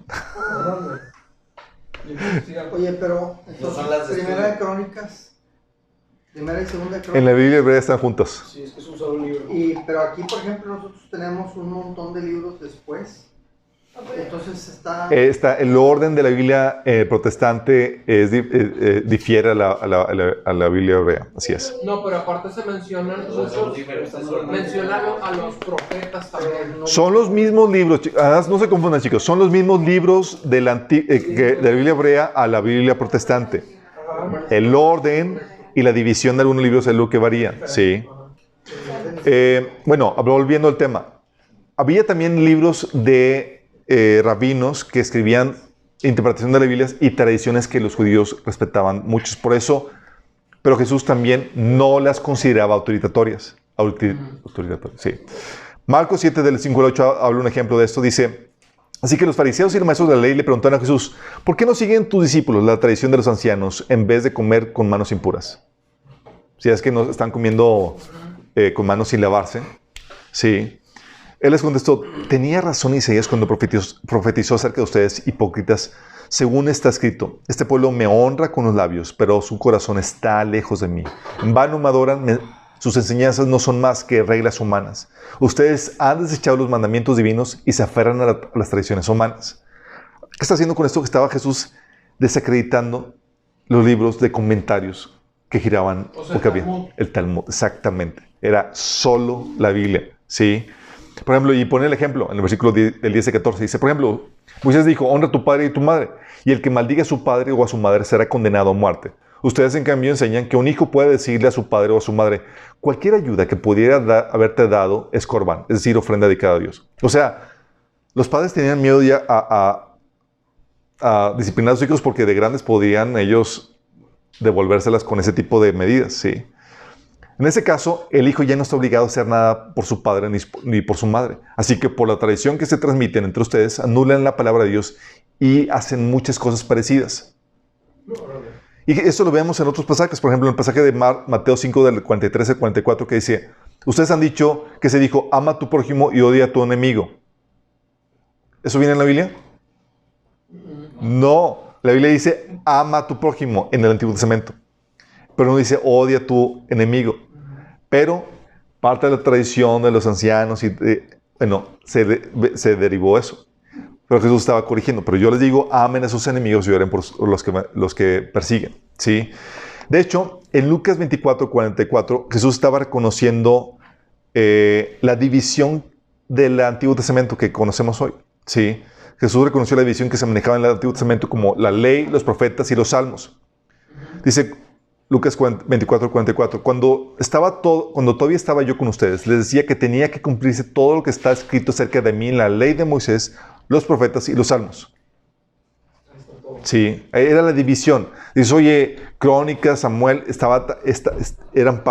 Oye, pero entonces, son las primera de Crónicas, primera y segunda de Crónicas. En la Biblia hebrea están juntas. Sí, es que es un solo libro. Pero aquí, por ejemplo, nosotros tenemos un montón de libros después. Entonces está... El orden de la Biblia protestante difiere a la Biblia hebrea. Así es. No, pero aparte se mencionan muchos, mencionan a los profetas también. ¿No? Son los mismos libros, no se confundan, chicos, son los mismos libros de la Biblia hebrea a la Biblia protestante. El orden y la división de algunos libros es lo que varía, sí. Bueno, volviendo al tema. Había también libros de rabinos que escribían interpretación de la Biblia y tradiciones que los judíos respetaban muchos. Por eso, pero Jesús también no las consideraba autoritatorias. Sí. Marcos 7, del 5 al 8, habla un ejemplo de esto. Dice, así que los fariseos y los maestros de la ley le preguntaron a Jesús, ¿por qué no siguen tus discípulos la tradición de los ancianos en vez de comer con manos impuras? Si es que no están comiendo con manos sin lavarse. Sí. Él les contestó, tenía razón Isaías cuando profetizó acerca de ustedes, hipócritas. según está escrito, este pueblo me honra con los labios, pero su corazón está lejos de mí. En vano me adoran, sus enseñanzas no son más que reglas humanas. Ustedes han desechado los mandamientos divinos y se aferran a las tradiciones humanas. ¿Qué está haciendo con esto? Que estaba Jesús desacreditando los libros de comentarios que giraban, O sea, porque había el Talmud, exactamente. Era solo la Biblia, ¿sí? Por ejemplo, y pone el ejemplo en el versículo del 10 y 14. Dice, por ejemplo, Moisés dijo, honra a tu padre y tu madre, y el que maldiga a su padre o a su madre será condenado a muerte. Ustedes, en cambio, enseñan que un hijo puede decirle a su padre o a su madre, cualquier ayuda que pudiera haberte dado es corbán, es decir, ofrenda dedicada a Dios. O sea, los padres tenían miedo ya a disciplinar a sus hijos porque de grandes podían ellos devolvérselas con ese tipo de medidas, ¿sí? En ese caso, el hijo ya no está obligado a hacer nada por su padre ni por su madre. Así que por la tradición que se transmiten entre ustedes, anulan la palabra de Dios y hacen muchas cosas parecidas. Y esto lo vemos en otros pasajes. Por ejemplo, en el pasaje de Mateo 5, del 43 al 44, que dice, ustedes han dicho que se dijo, ama a tu prójimo y odia a tu enemigo. ¿Eso viene en la Biblia? No. La Biblia dice, ama a tu prójimo en el Antiguo Testamento. Pero no dice, odia a tu enemigo. Pero parte de la tradición de los ancianos, se derivó eso. Pero Jesús estaba corrigiendo. Pero yo les digo, amen a sus enemigos y oren por los que persiguen, ¿sí? De hecho, en Lucas 24, 44, Jesús estaba reconociendo la división del Antiguo Testamento que conocemos hoy, ¿sí? Jesús reconoció la división que se manejaba en el Antiguo Testamento como la ley, los profetas y los salmos. Dice Lucas 24, 44, cuando todavía estaba yo con ustedes, les decía que tenía que cumplirse todo lo que está escrito acerca de mí en la ley de Moisés, los profetas y los salmos. Sí, era la división. Dice, oye, Crónicas, Samuel, eran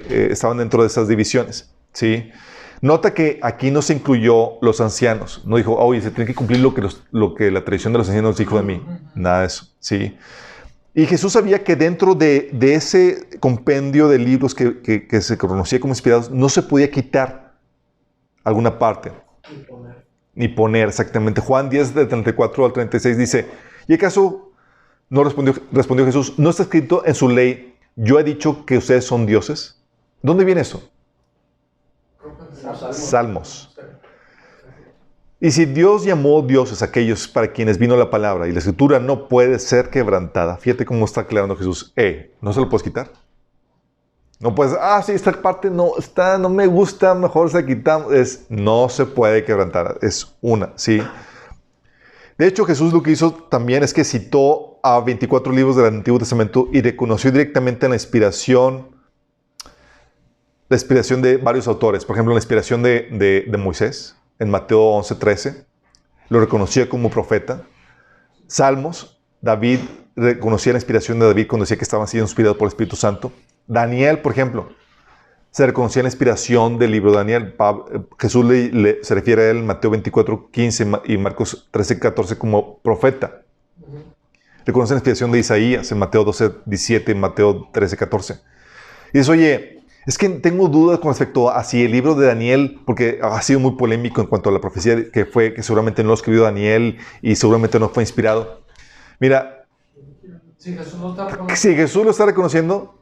estaban dentro de esas divisiones. Sí. Nota que aquí no se incluyó los ancianos. No dijo, oye, se tiene que cumplir lo que la tradición de los ancianos dijo de mí. Nada de eso. Sí. Y Jesús sabía que dentro de ese compendio de libros que se conocía como inspirados, no se podía quitar alguna parte. Ni poner, exactamente. Juan 10, de 34 al 36 dice, ¿y acaso no respondió Jesús? ¿No está escrito en su ley, yo he dicho que ustedes son dioses? ¿Dónde viene eso? Salmos. Y si Dios llamó dioses a aquellos para quienes vino la palabra y la escritura no puede ser quebrantada, fíjate cómo está aclarando Jesús. ¿No se lo puedes quitar? No puedes, sí, esta parte no me gusta, mejor se quitamos. No se puede quebrantar, es una, ¿sí? De hecho, Jesús lo que hizo también es que citó a 24 libros del Antiguo Testamento y reconoció directamente la inspiración de varios autores. Por ejemplo, la inspiración de Moisés, en Mateo 11:13, lo reconocía como profeta. Salmos, David reconocía la inspiración de David cuando decía que estaban siendo inspirados por el Espíritu Santo. Daniel, por ejemplo, se reconocía la inspiración del libro de Daniel. Jesús se refiere a él en Mateo 24:15 y Marcos 13:14 como profeta. Reconoce la inspiración de Isaías en Mateo 12:17 y Mateo 13:14. Y dice, oye, es que tengo dudas con respecto a si el libro de Daniel, porque ha sido muy polémico en cuanto a la profecía que seguramente no lo escribió Daniel y seguramente no fue inspirado. Mira, si Jesús lo está reconociendo,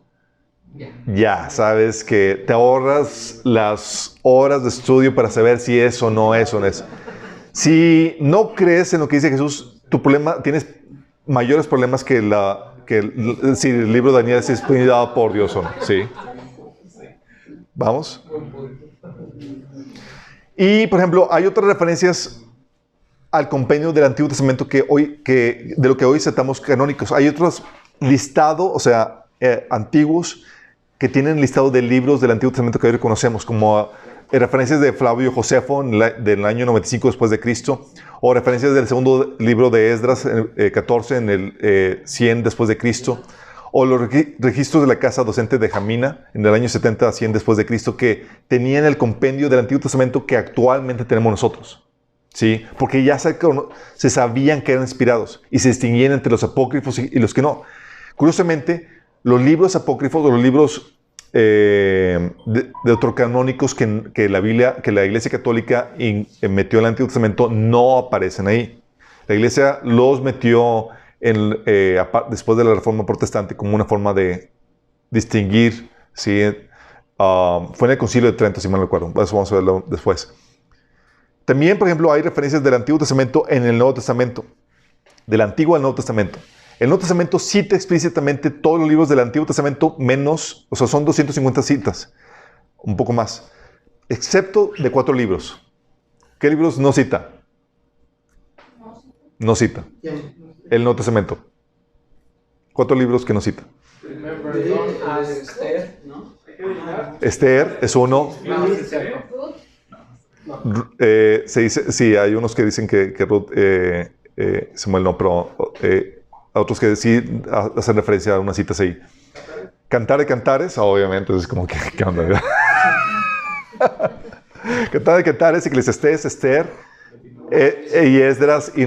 ya sabes que te ahorras las horas de estudio para saber si es o no es o no es. Si no crees en lo que dice Jesús, tienes mayores problemas que si el libro de Daniel es inspirado por Dios o no. ¿Sí? ¿Vamos? Y, por ejemplo, hay otras referencias al compendio del Antiguo Testamento de lo que hoy citamos canónicos. Hay otros listados, antiguos, que tienen listado de libros del Antiguo Testamento que hoy conocemos, como referencias de Flavio Josefo del año 95 después de Cristo, o referencias del segundo libro de Esdras, 14, en el 100 después de Cristo, o los registros de la casa docente de Jamina en el año 70 a 100 después de Cristo, que tenían el compendio del Antiguo Testamento que actualmente tenemos nosotros. ¿Sí? Porque ya se sabían que eran inspirados y se distinguían entre los apócrifos y los que no. Curiosamente, los libros apócrifos o los libros deuterocanónicos que la Iglesia Católica metió en el Antiguo Testamento no aparecen ahí. La iglesia los metió después de la Reforma Protestante como una forma de distinguir, ¿sí? Fue en el Concilio de Trento, si mal no recuerdo. Eso vamos a verlo después. También, por ejemplo, hay referencias del Antiguo Testamento en el Nuevo Testamento. Del Antiguo al Nuevo Testamento. El Nuevo Testamento cita explícitamente todos los libros del Antiguo Testamento menos, o sea, son 250 citas, un poco más, excepto de 4 libros. ¿Qué libros no cita? No cita. El Nuevo Testamento. 4 libros que no cita. Esther es uno. Se dice, sí, hay unos que dicen que Ruth, Samuel no, pero otros que sí hacen referencia a unas citas ahí. Cantar de Cantares, obviamente, es como que, ¿qué onda? Cantar de Cantares, Eclesiastés, Esther, y Esdras y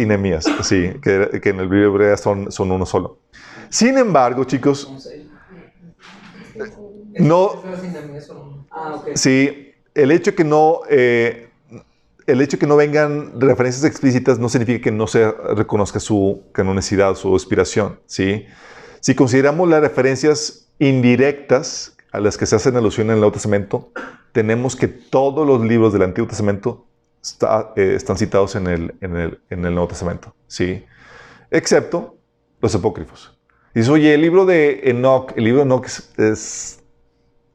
Nehemías, sí, que en el libro hebreo son uno solo. Sin embargo, chicos, no, sí, el hecho que no vengan referencias explícitas no significa que no se reconozca su canonicidad, su inspiración, ¿sí? Si consideramos las referencias indirectas a las que se hacen alusión en el Nuevo Testamento, tenemos que todos los libros del Antiguo Testamento están citados en el Nuevo Testamento, ¿sí? Excepto los apócrifos. Dice, oye, el libro de Enoch es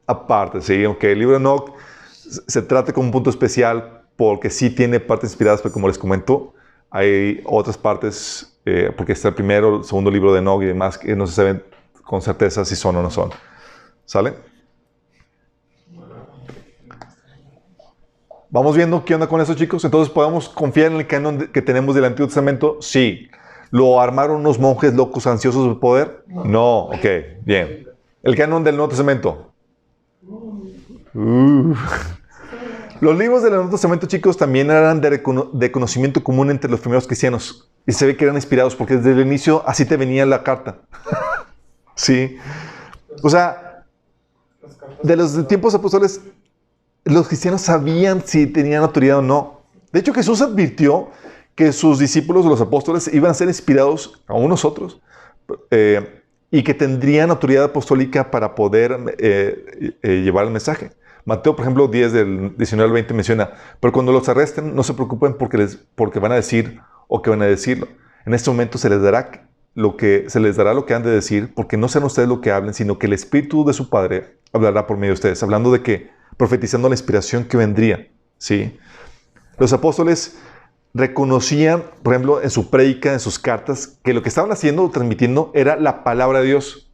aparte, ¿sí? Aunque el libro de Enoch se trata como un punto especial porque sí tiene partes inspiradas, pero como les comento, hay otras partes, porque está el primero, el segundo libro de Enoch y demás, que no se saben con certeza si son o no son. ¿Sale? ¿Vamos viendo qué onda con eso, chicos? Entonces, ¿podemos confiar en el canon que tenemos del Antiguo Testamento? Sí. ¿Lo armaron unos monjes locos ansiosos de poder? No. Ok, bien. ¿El canon del Nuevo Testamento? Los libros del Nuevo Testamento, chicos, también eran de conocimiento común entre los primeros cristianos. Y se ve que eran inspirados porque desde el inicio así te venía la carta. Sí. O sea, de los tiempos apóstoles, los cristianos sabían si tenían autoridad o no. De hecho, Jesús advirtió que sus discípulos, los apóstoles, iban a ser inspirados, a unos otros, y que tendrían autoridad apostólica para poder llevar el mensaje. Mateo, por ejemplo, 10 del 19 al 20 menciona, pero cuando los arresten, no se preocupen porque van a decir o que van a decirlo. En este momento se les dará lo que han de decir, porque no sean ustedes lo que hablen, sino que el Espíritu de su Padre hablará por medio de ustedes, hablando de que, profetizando la inspiración que vendría, ¿sí? Los apóstoles reconocían, por ejemplo, en su prédica, en sus cartas, que lo que estaban haciendo o transmitiendo era la palabra de Dios.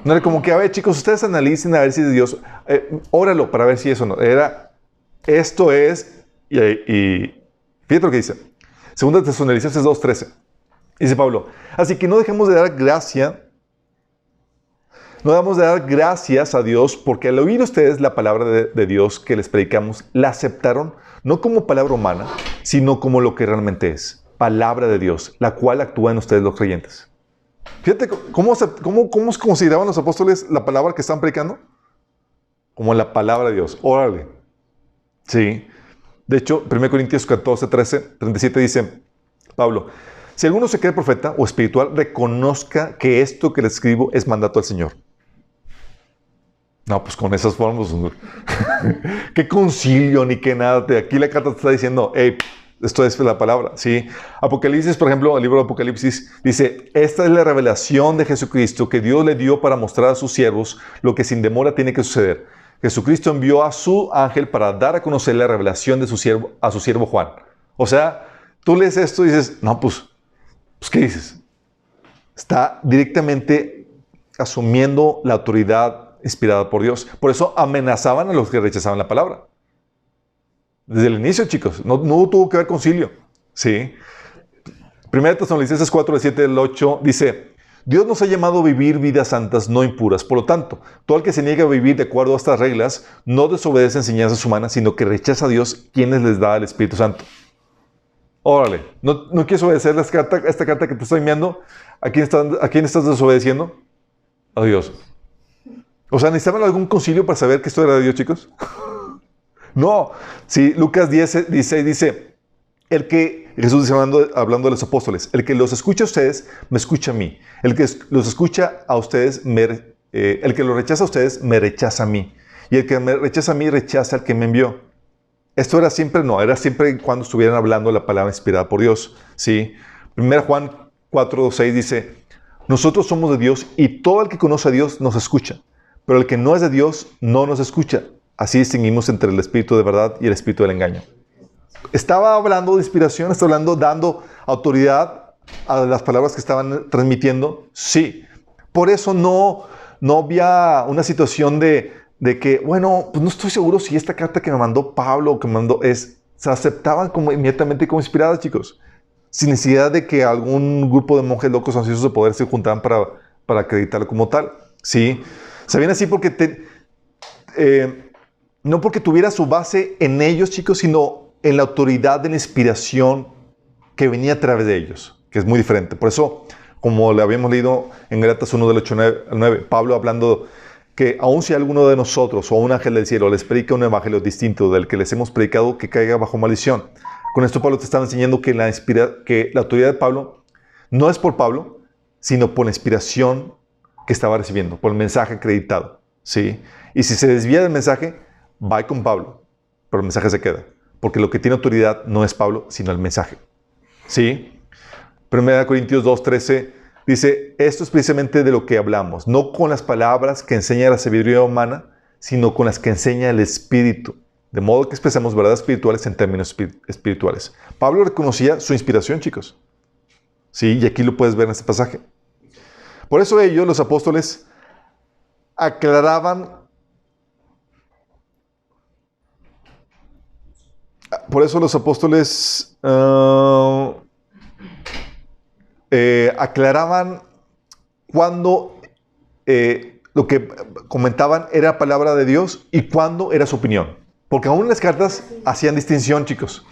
No era como que, a ver, chicos, ustedes analicen a ver si es Dios, óralo para ver si eso no. Era, esto es, y fíjate lo que dice. Segunda Tesalonicenses 2:13. Dice Pablo, así que no dejemos de dar gracias a Dios, porque al oír ustedes la palabra de Dios que les predicamos, la aceptaron no como palabra humana, sino como lo que realmente es, palabra de Dios, la cual actúa en ustedes los creyentes. Fíjate cómo consideraban los apóstoles la palabra que están predicando, como la palabra de Dios. Órale. Sí. De hecho, 1 Corintios 14:37 dice Pablo, si alguno se cree profeta o espiritual, reconozca que esto que le escribo es mandato del Señor. No, pues con esas formas, qué concilio ni qué nada. Aquí la carta te está diciendo, hey, esto es la palabra, ¿sí? Apocalipsis, por ejemplo, el libro de Apocalipsis dice, esta es la revelación de Jesucristo que Dios le dio para mostrar a sus siervos lo que sin demora tiene que suceder. Jesucristo envió a su ángel para dar a conocer la revelación de a su siervo Juan. O sea, tú lees esto y dices, no, pues ¿qué dices? Está directamente asumiendo la autoridad inspirada por Dios. Por eso amenazaban a los que rechazaban la palabra. Desde el inicio, chicos, no tuvo que ver concilio. ¿Sí? 1 Tesalonicenses 4, 7 al 8 dice, Dios nos ha llamado a vivir vidas santas, no impuras. Por lo tanto, todo el que se niega a vivir de acuerdo a estas reglas no desobedece enseñanzas humanas, sino que rechaza a Dios, quienes les da el Espíritu Santo. Órale, ¿no quieres obedecer esta carta que te estoy enviando? ¿A quién estás desobedeciendo? A Dios. O sea, ¿necesitaban algún concilio para saber que esto era de Dios, chicos? No. Sí, Lucas 10, 16 dice, Jesús dice hablando de los apóstoles, el que los escucha a ustedes, me escucha a mí. El que los escucha a ustedes, el que los rechaza a ustedes, me rechaza a mí. Y el que me rechaza a mí, rechaza al que me envió. Esto era siempre cuando estuvieran hablando la palabra inspirada por Dios. ¿Sí? 1 Juan 4:6 dice, nosotros somos de Dios y todo el que conoce a Dios nos escucha. Pero el que no es de Dios no nos escucha. Así distinguimos entre el espíritu de verdad y el espíritu del engaño. Estaba hablando de inspiración, estaba dando autoridad a las palabras que estaban transmitiendo. Sí. Por eso no había una situación de que, bueno, pues no estoy seguro si esta carta que me mandó Pablo o que me mandó se aceptaban inmediatamente como inspiradas, chicos. Sin necesidad de que algún grupo de monjes locos ansiosos de poder se juntaran para acreditarlo como tal. Sí. Sabían así porque no porque tuviera su base en ellos, chicos, sino en la autoridad de la inspiración que venía a través de ellos, que es muy diferente. Por eso, como le habíamos leído en Gálatas 1 del 8 al 9, Pablo hablando que aun si alguno de nosotros o un ángel del cielo les predica un evangelio distinto del que les hemos predicado, que caiga bajo maldición. Con esto Pablo te estaba enseñando que la autoridad de Pablo no es por Pablo, sino por la inspiración que estaba recibiendo, por el mensaje acreditado. ¿Sí? Y si se desvía del mensaje, va con Pablo, pero el mensaje se queda. Porque lo que tiene autoridad no es Pablo, sino el mensaje. ¿Sí? 1 Corintios 2:13 dice, esto es precisamente de lo que hablamos, no con las palabras que enseña la sabiduría humana, sino con las que enseña el Espíritu. De modo que expresamos verdades espirituales en términos espirituales. Pablo reconocía su inspiración, chicos. ¿Sí? Y aquí lo puedes ver en este pasaje. Por eso ellos, los apóstoles, aclaraban. Por eso los apóstoles aclaraban cuando lo que comentaban era palabra de Dios y cuando era su opinión. Porque aún en las cartas hacían distinción, chicos.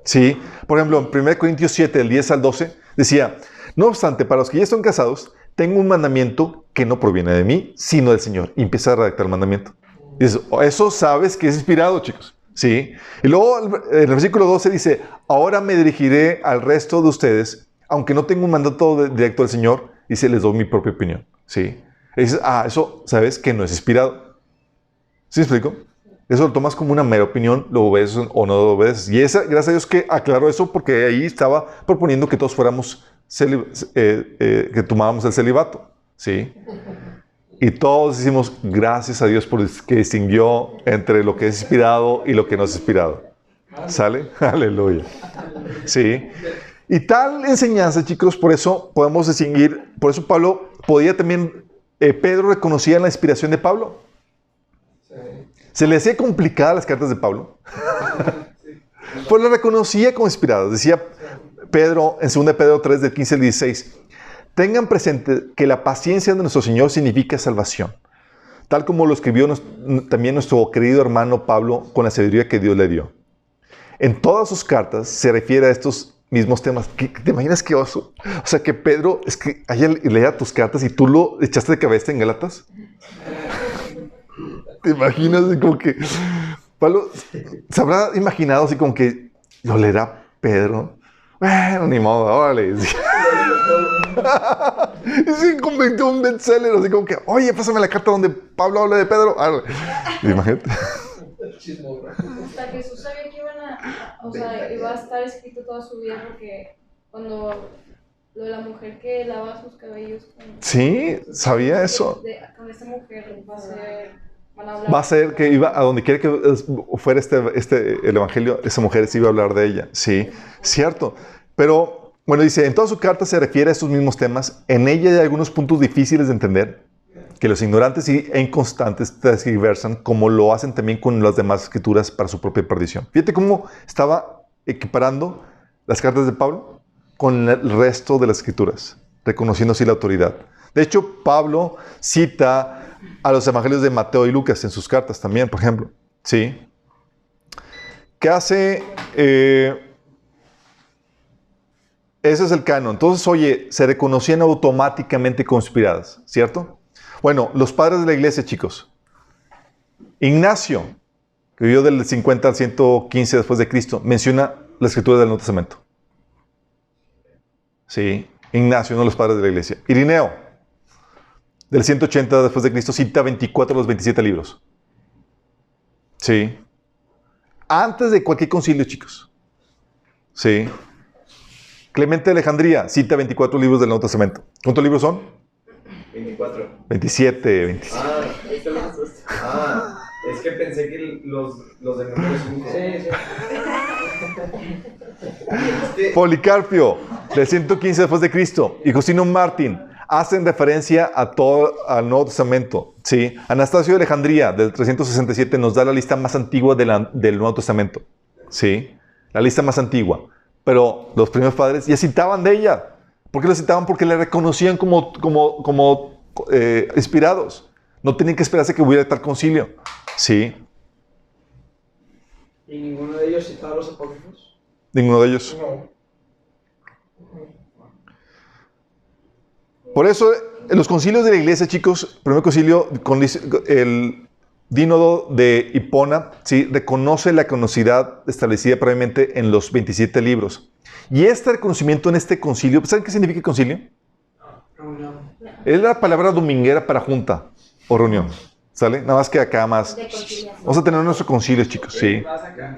¿Sí? Por ejemplo, en 1 Corintios 7, del 10 al 12, decía, no obstante, para los que ya están casados, tengo un mandamiento que no proviene de mí, sino del Señor. Y empieza a redactar el mandamiento. Y dices, eso sabes que es inspirado, chicos. ¿Sí? Y luego en el versículo 12 dice, ahora me dirigiré al resto de ustedes, aunque no tengo un mandato directo del Señor, dice, les doy mi propia opinión. ¿Sí? Y dices, eso sabes que no es inspirado. ¿Sí me explico? Eso lo tomas como una mera opinión, lo obedeces o no lo obedeces. Y gracias a Dios que aclaró eso, porque ahí estaba proponiendo que todos fuéramos, que tomáramos el celibato. ¿Sí? Y todos decimos, gracias a Dios por que distinguió entre lo que es inspirado y lo que no es inspirado. ¿Sale? Aleluya. ¿Sí? Y tal enseñanza, chicos, por eso podemos distinguir, por eso Pablo podía también, Pedro reconocía la inspiración de Pablo. Se le hacía complicadas las cartas de Pablo. Pues las reconocía como inspiradas. Decía Pedro, en 2 Pedro 3, del 15 al 16, tengan presente que la paciencia de nuestro Señor significa salvación, tal como lo escribió también nuestro querido hermano Pablo con la sabiduría que Dios le dio. En todas sus cartas se refiere a estos mismos temas. ¿Te imaginas qué oso? O sea, que Pedro leía tus cartas y tú lo echaste de cabeza en Gálatas. ¿Te imaginas? Como que Pablo se habrá imaginado así como que lo leerá Pedro. Bueno, ni modo, órale. Y se convirtió en un bestseller, así como que, oye, pásame la carta donde Pablo habla de Pedro. Imagínate. Hasta Jesús sabía que iba a estar escrito toda su vida, porque cuando lo de la mujer que lava sus cabellos. Sí, sabía eso. Con esta mujer va a ser que iba a donde quiera que fuera el evangelio, esa mujer se iba a hablar de ella. Sí, cierto. Pero, bueno, dice, en toda su carta se refiere a estos mismos temas. En ella hay algunos puntos difíciles de entender, que los ignorantes e inconstantes tergiversan, como lo hacen también con las demás escrituras para su propia perdición. Fíjate cómo estaba equiparando las cartas de Pablo con el resto de las escrituras, reconociendo así la autoridad. De hecho, Pablo cita a los evangelios de Mateo y Lucas en sus cartas también, por ejemplo. ¿Sí? ¿Qué hace? Ese es el canon. Entonces, oye, se reconocían automáticamente conspiradas, ¿cierto? Bueno, los padres de la iglesia, chicos. Ignacio, que vivió del 50 al 115 después de Cristo, menciona la escritura del Nuevo Testamento. Sí. Ignacio, uno de los padres de la iglesia. Irineo, del 180 después de Cristo, cita 24 de los 27 libros. Sí. Antes de cualquier concilio, chicos. Sí. Clemente de Alejandría cita 24 libros del Nuevo Testamento. ¿Cuántos libros son? 24. 27, 27. Es que pensé que los del número 5. Sí. Policarpio, del 115 después de Cristo, y Justino Martín hacen referencia a todo al Nuevo Testamento. ¿Sí? Anastasio de Alejandría, del 367, nos da la lista más antigua del Nuevo Testamento. ¿Sí? La lista más antigua. Pero los primeros padres ya citaban de ella. ¿Por qué la citaban? Porque la reconocían como inspirados. No tenían que esperarse que hubiera tal concilio. ¿Sí? ¿Y ninguno de ellos citaba los apócrifos? Ninguno de ellos. No. Por eso, en los concilios de la iglesia, chicos, el primer concilio, el dínodo de Hipona, ¿sí? Reconoce la canosidad establecida previamente en los 27 libros. Y este reconocimiento en este concilio, ¿saben qué significa concilio? Reunión. Es la palabra dominguera para junta o reunión. ¿Sale? Nada más que acá más. Vamos a tener nuestro concilio, chicos. Sí.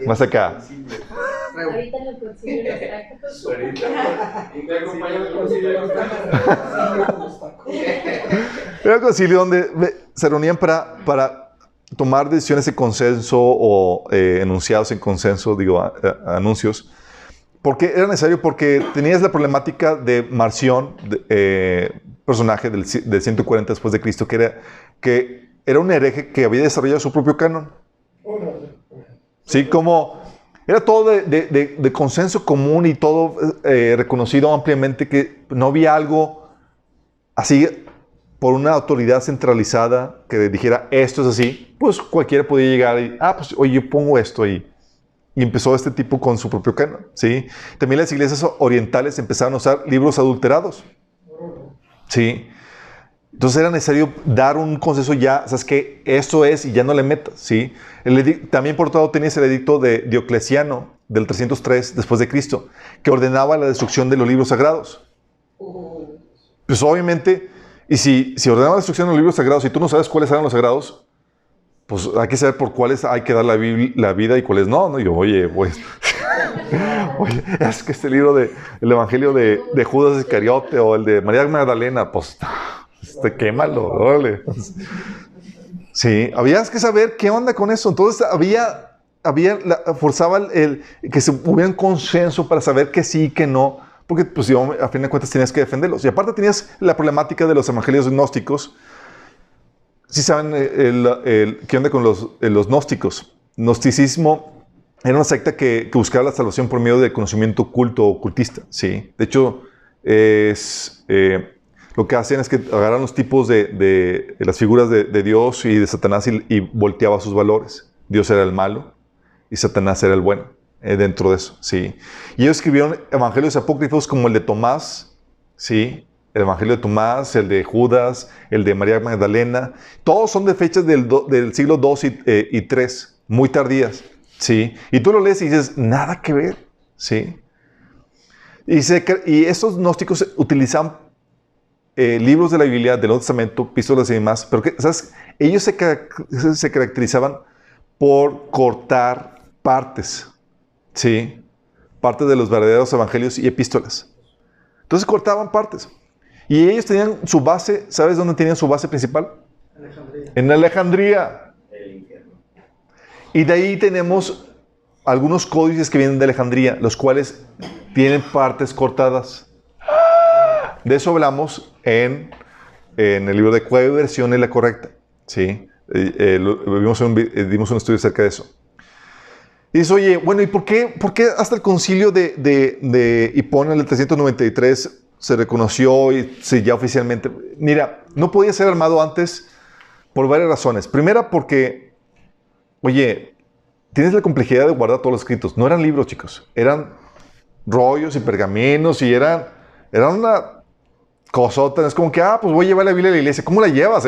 Más acá. Ahorita en el concilio los tacos. Me acompaña el concilio de los tacos. Era un concilio donde se reunían para tomar decisiones de consenso o enunciados en consenso, anuncios. Porque era necesario, porque tenías la problemática de Marción, personaje del 140 después de Cristo, que era un hereje que había desarrollado su propio canon. Sí, como era todo de consenso común y todo reconocido ampliamente, que no había algo así por una autoridad centralizada que dijera esto es así. Pues cualquiera podía llegar y, pues oye, yo pongo esto ahí. Y empezó este tipo con su propio canon, ¿sí? También las iglesias orientales empezaron a usar libros adulterados, ¿sí? Entonces era necesario dar un consenso ya, ¿sabes qué? Esto es y ya no le metas, ¿sí? También por otro lado tenías el edicto de Diocleciano del 303 después de Cristo, que ordenaba la destrucción de los libros sagrados. Pues obviamente, y si ordenaba la destrucción de los libros sagrados y tú no sabes cuáles eran los sagrados, pues hay que saber por cuáles hay que dar la vida y cuáles no. Y yo, oye, pues, oye, es que este libro el Evangelio de Judas Iscariote o el de María Magdalena, pues, quémalo, órale. Sí, había que saber qué onda con eso. Entonces forzaba que se hubiera un consenso para saber que sí y que no, porque pues a fin de cuentas tenías que defenderlos. Y aparte tenías la problemática de los evangelios gnósticos. Sí saben qué onda con los gnósticos. Gnosticismo era una secta que buscaba la salvación por medio del conocimiento oculto o ocultista. ¿Sí? De hecho, lo que hacían es que agarran los tipos de las figuras de Dios y de Satanás y volteaba sus valores. Dios era el malo y Satanás era el bueno dentro de eso. ¿Sí? Y ellos escribieron evangelios apócrifos como el de Tomás, ¿sí? El Evangelio de Tomás, el de Judas, el de María Magdalena. Todos son de fechas del siglo II y III, muy tardías. ¿Sí? Y tú lo lees y dices, nada que ver. ¿Sí? Y estos gnósticos utilizaban libros de la Biblia, del Nuevo Testamento, epístolas y demás, pero ¿sabes? Ellos se caracterizaban por cortar partes. ¿Sí? Partes de los verdaderos evangelios y epístolas. Entonces cortaban partes. Y ellos tenían su base, ¿sabes dónde tenían su base principal? Alejandría. En Alejandría. El infierno. Y de ahí tenemos algunos códices que vienen de Alejandría, los cuales tienen partes cortadas. De eso hablamos en el libro de ¿Cuál versión es la correcta? ¿Sí? Dimos un estudio acerca de eso. Y dice, oye, bueno, ¿y por qué hasta el concilio de Hipona en el 393 se reconoció y ya oficialmente? Mira, no podía ser armado antes por varias razones. Primera, porque, oye, tienes la complejidad de guardar todos los escritos. No eran libros, chicos. Eran rollos y pergaminos y eran una cosota. Es como que, pues voy a llevar la Biblia a la iglesia. ¿Cómo la llevas?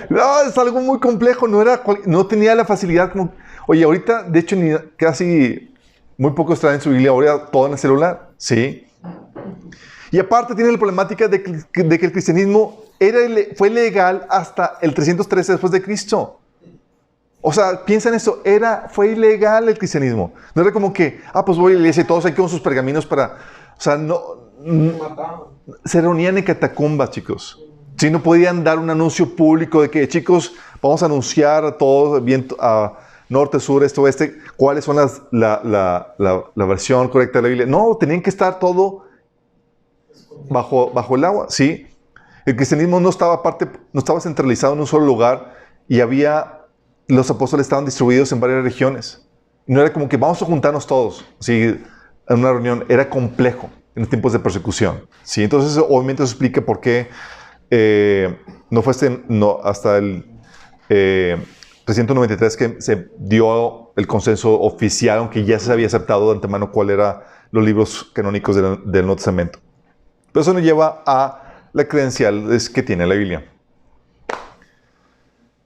No, es algo muy complejo. No tenía la facilidad como, Oye, ahorita, de hecho, casi muy pocos traen su Biblia, ahora todo en el celular, ¿sí? Y aparte tiene la problemática de que el cristianismo fue legal hasta el 313 después de Cristo. O sea, piensa en eso, fue ilegal el cristianismo. No era como que, pues voy a la iglesia y todos ahí con sus pergaminos para... O sea, se reunían en catacumbas, chicos. Sí, no podían dar un anuncio público de que, chicos, vamos a anunciar a todos, bien, a norte, sur, este, oeste, cuáles son la versión correcta de la Biblia. No, tenían que estar todo bajo el agua, ¿sí? El cristianismo no estaba centralizado en un solo lugar y los apóstoles estaban distribuidos en varias regiones. No era como que vamos a juntarnos todos, ¿sí? En una reunión. Era complejo en los tiempos de persecución, ¿sí? Entonces, obviamente, eso explica por qué no fue hasta el 393 que se dio el consenso oficial, aunque ya se había aceptado de antemano cuáles eran los libros canónicos del Nuevo Testamento. Pero eso nos lleva a la credencial que tiene la Biblia.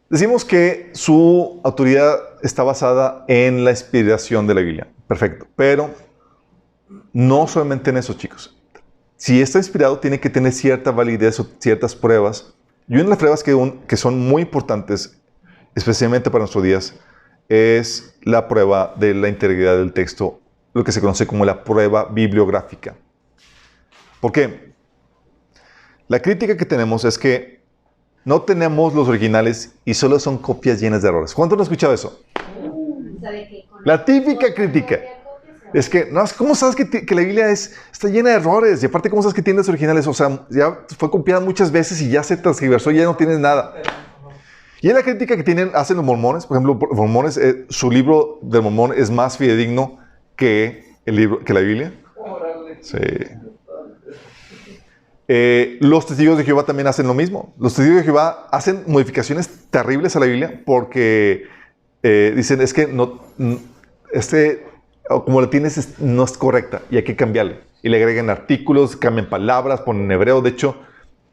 Decimos que su autoridad está basada en la inspiración de la Biblia. Perfecto. Pero no solamente en eso, chicos. Si está inspirado, tiene que tener cierta validez o ciertas pruebas. Y una de las pruebas que son muy importantes, especialmente para nuestros días, es la prueba de la integridad del texto, lo que se conoce como la prueba bibliográfica. ¿Por qué? La crítica que tenemos es que no tenemos los originales y solo son copias llenas de errores. ¿Cuántos han escuchado eso? La típica crítica es que, ¿cómo sabes que la Biblia está llena de errores? Y aparte, ¿cómo sabes que tiene los originales? O sea, ya fue copiada muchas veces y ya se transgiversó y ya no tienes nada. Y es la crítica que hacen los mormones. Por ejemplo, los mormones, su libro del mormón es más fidedigno que la Biblia. Sí. Los testigos de Jehová también hacen lo mismo. Los testigos de Jehová hacen modificaciones terribles a la Biblia porque dicen, es que como la tienes no es correcta y hay que cambiarle. Y le agregan artículos, cambian palabras, ponen hebreo. De hecho,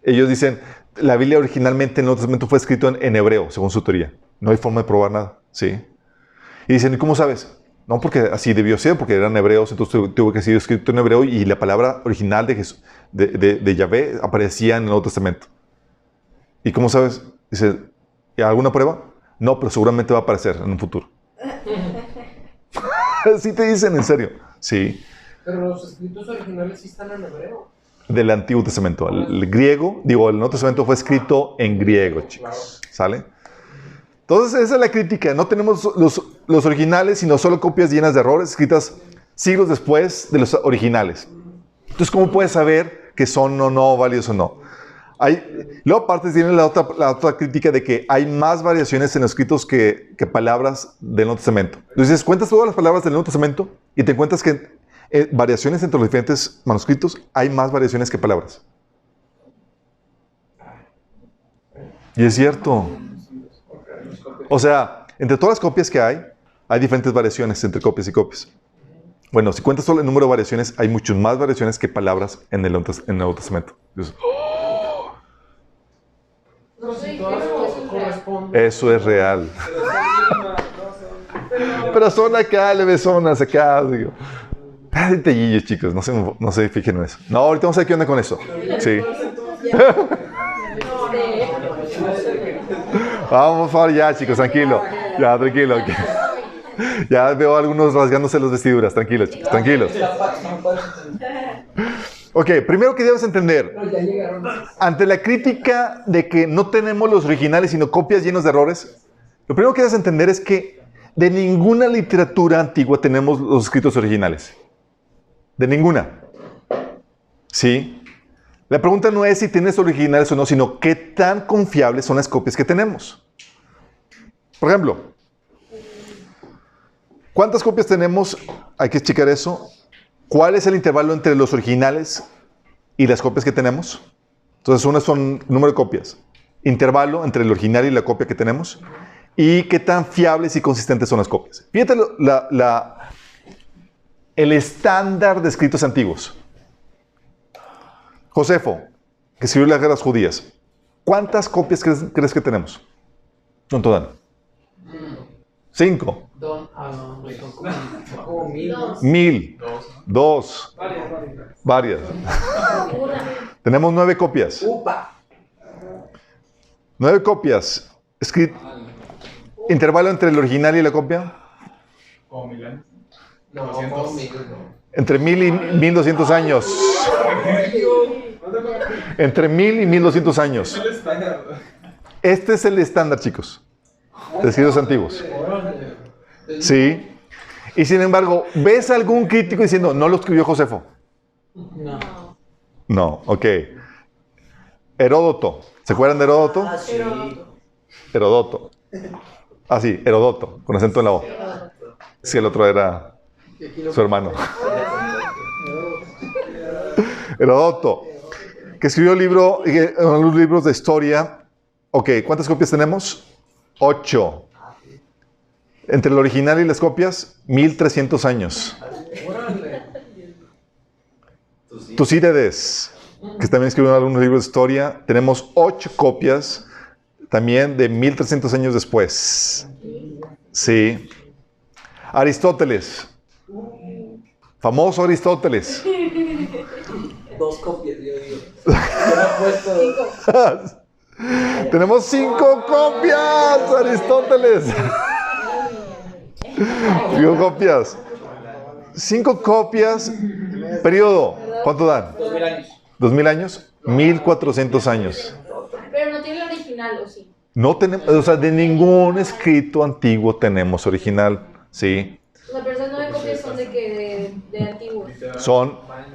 ellos dicen, la Biblia originalmente en el Nuevo Testamento fue escrito en hebreo, según su teoría. No hay forma de probar nada, ¿sí? Y dicen, ¿y cómo sabes? No, porque así debió ser, porque eran hebreos, entonces tuvo que ser escrito en hebreo y la palabra original de Jesús, de Yahvé aparecía en el Nuevo Testamento. ¿Y cómo sabes? Dice, ¿alguna prueba? No, pero seguramente va a aparecer en un futuro. Así te dicen, en serio. Sí. Pero los escritos originales sí están en hebreo. Del Antiguo Testamento. El Nuevo Testamento fue escrito en griego, chicos. ¿Sale? Entonces, esa es la crítica. No tenemos los originales, sino solo copias llenas de errores, escritas siglos después de los originales. Entonces, ¿cómo puedes saber que son o no válidos o no? Luego, aparte, tiene la otra crítica de que hay más variaciones en los escritos que palabras del Nuevo Testamento. Entonces, cuentas todas las palabras del Nuevo Testamento y te encuentras que variaciones entre los diferentes manuscritos, hay más variaciones que palabras. Y es cierto. O sea, entre todas las copias que hay diferentes variaciones entre copias y copias. Bueno, si cuentas solo el número de variaciones, hay muchas más variaciones que palabras en el Nuevo Testamento. Entonces, eso es real. Pero son acá, levesonas acá. Digo. Detallillos, chicos, no se fijen en eso. No, ahorita vamos a ver qué onda con eso. Sí. Vamos, por favor, ya, chicos, tranquilo. Ya, tranquilo. Ya veo a algunos rasgándose las vestiduras. Tranquilos, chicos, tranquilos. Ok, primero que debes entender, ante la crítica de que no tenemos los originales, sino copias llenas de errores, lo primero que debes entender es que de ninguna literatura antigua tenemos los escritos originales. De ninguna. ¿Sí? La pregunta no es si tienes originales o no, sino qué tan confiables son las copias que tenemos. Por ejemplo, ¿cuántas copias tenemos? Hay que checar eso. ¿Cuál es el intervalo entre los originales y las copias que tenemos? Entonces, una son número de copias. Intervalo entre el original y la copia que tenemos. ¿Y qué tan fiables y consistentes son las copias? Fíjate el estándar de escritos antiguos. Josefo, que escribió las guerras judías. ¿Cuántas copias crees que tenemos? No todas. 5. No, son como 1000. 1000. Dos. Varias. Tenemos 9 copias. ¡Upa! 9 copias. Intervalo entre el original y la copia. Como 1000 años. No, como 1000. Entre 1000 y 1200 años. Entre 1000 y 1200 años. Este es el estándar, chicos, de escritos antiguos. Sí. Y sin embargo, ¿ves algún crítico diciendo, no lo escribió Josefo? No. No, ok. Heródoto. ¿Se acuerdan de Heródoto? Sí. Heródoto. Ah, sí, Heródoto, con acento en la O. Sí, el otro era su hermano. Heródoto, que escribió unos libros de historia. Ok, ¿cuántas copias tenemos? 8. Entre el original y las copias, 1300 años. Tucídides, que también escribió algunos libros de historia, tenemos 8 copias, también de 1300 años después. Sí. Aristóteles, famoso Aristóteles. 2 copias, yo digo. Tenemos 5 copias, Aristóteles. 5 copias. 5 copias. Periodo. ¿Cuánto dan? 2000 años. 2000 años. 1400 años. Pero no tiene el original, ¿o sí? No tenemos, o sea, de ningún escrito antiguo tenemos original. Sí. O sea, pero esas 9 copias son de que de antiguos.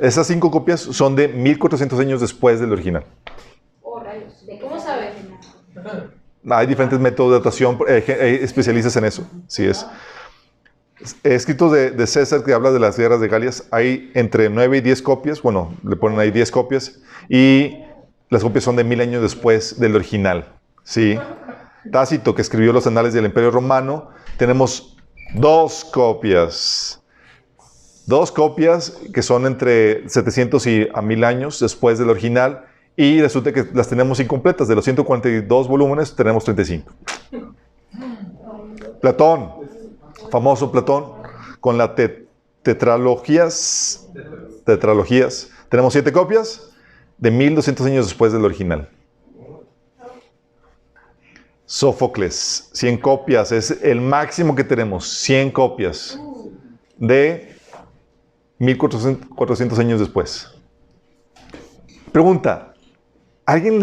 Esas 5 copias son de 1400 años después del original. Oh, rayos. ¿Cómo sabes? Hay diferentes métodos de datación, hay especialistas en eso. Sí es. Escritos de César, que habla de las guerras de Galias, hay entre 9 y 10 copias. Bueno, le ponen ahí 10 copias. Y las copias son de 1000 años después del original. Sí. Tácito, que escribió los anales del Imperio Romano, tenemos 2 copias. 2 copias que son entre 700 y a 1000 años después del original. Y resulta que las tenemos incompletas. De los 142 volúmenes, tenemos 35. Platón, famoso Platón, con las tetralogías. Tenemos 7 copias de 1200 años después del original. Sófocles, 100 copias. Es el máximo que tenemos. 100 copias de 1400 años después. Pregunta. ¿Alguien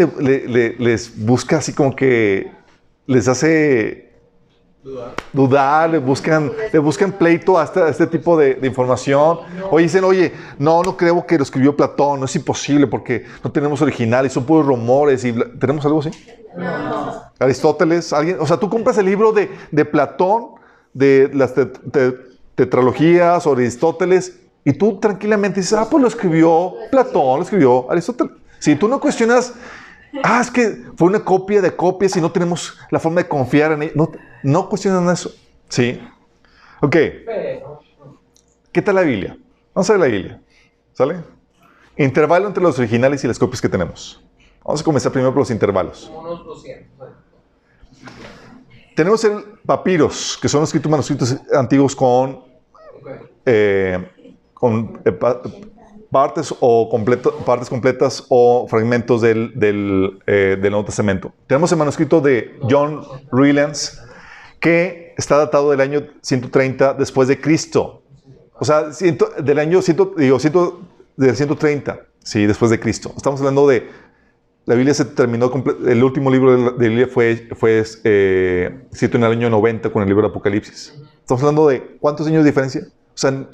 les busca así como que les hace dudar, le buscan pleito a este tipo de información? Oye, dicen, no creo que lo escribió Platón, no es imposible porque no tenemos original y son puros rumores. ¿Tenemos algo así? No. Aristóteles, alguien, o sea, tú compras el libro de Platón, de las tetralogías o Aristóteles, y tú tranquilamente dices, pues lo escribió Platón, lo escribió Aristóteles. Si tú no cuestionas, es que fue una copia de copias y no tenemos la forma de confiar en ella. No cuestionan eso. ¿Sí? Ok. ¿Qué tal la Biblia? Vamos a ver la Biblia. ¿Sale? Intervalo entre los originales y las copias que tenemos. Vamos a comenzar primero por los intervalos. Unos 200. Tenemos el papiros, que son los manuscritos antiguos con partes completas o fragmentos del Nuevo Testamento. Tenemos el manuscrito de John Rylands, que está datado del año 130 después de Cristo. O sea, del año 130, sí, después de Cristo. Estamos hablando de la Biblia se terminó, el último libro de la Biblia fue escrito en el año 90 con el libro de Apocalipsis. Estamos hablando de ¿cuántos años de diferencia? O sea,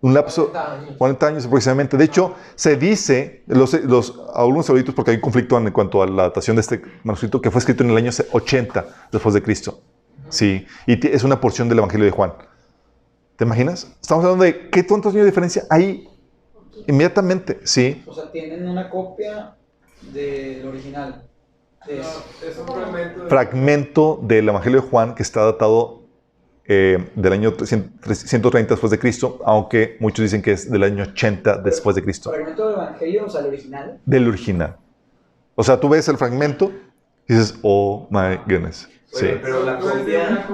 un lapso, 40 años aproximadamente. De hecho, se dice, algunos eruditos, porque hay un conflicto en cuanto a la datación de este manuscrito, que fue escrito en el año 80 después de Cristo. Sí, y es una porción del Evangelio de Juan. ¿Te imaginas? Estamos hablando de ¿qué cuántos años de diferencia hay inmediatamente? Sí. O sea, tienen una copia del original. Es un fragmento del Evangelio de Juan que está datado del año 130 después de Cristo, aunque muchos dicen que es del año 80 después de Cristo. ¿Fragmento del Evangelio, o sea, el original? Del original. O sea, tú ves el fragmento y dices, oh my goodness. Sí. Oye, pero la copia...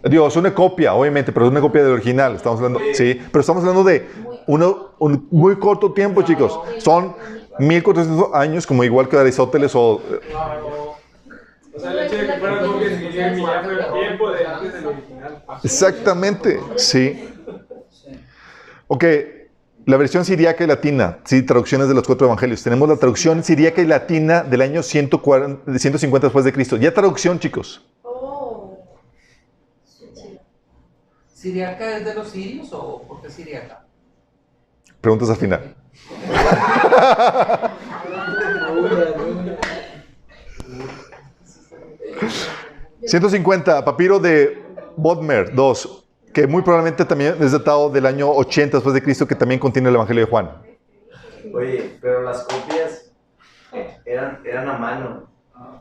Dios, una copia, obviamente, pero es una copia del original. Estamos hablando, sí, pero estamos hablando de un muy corto tiempo, chicos. Son 1400 años, como igual que Aristóteles o... O sea, el hecho de que fuera copia significa que ya fue el tiempo de antes del original. Exactamente, sí. Ok, la versión siríaca y latina, sí, traducciones de los 4 evangelios. Tenemos la traducción siríaca y latina del año 150 después de Cristo. Ya traducción, chicos. ¿Siriaca es de los sirios o por qué siriaca? Preguntas al final. 150, papiro de Bodmer 2, que muy probablemente también es datado del año 80 después de Cristo, que también contiene el Evangelio de Juan. Oye, pero las copias eran a mano.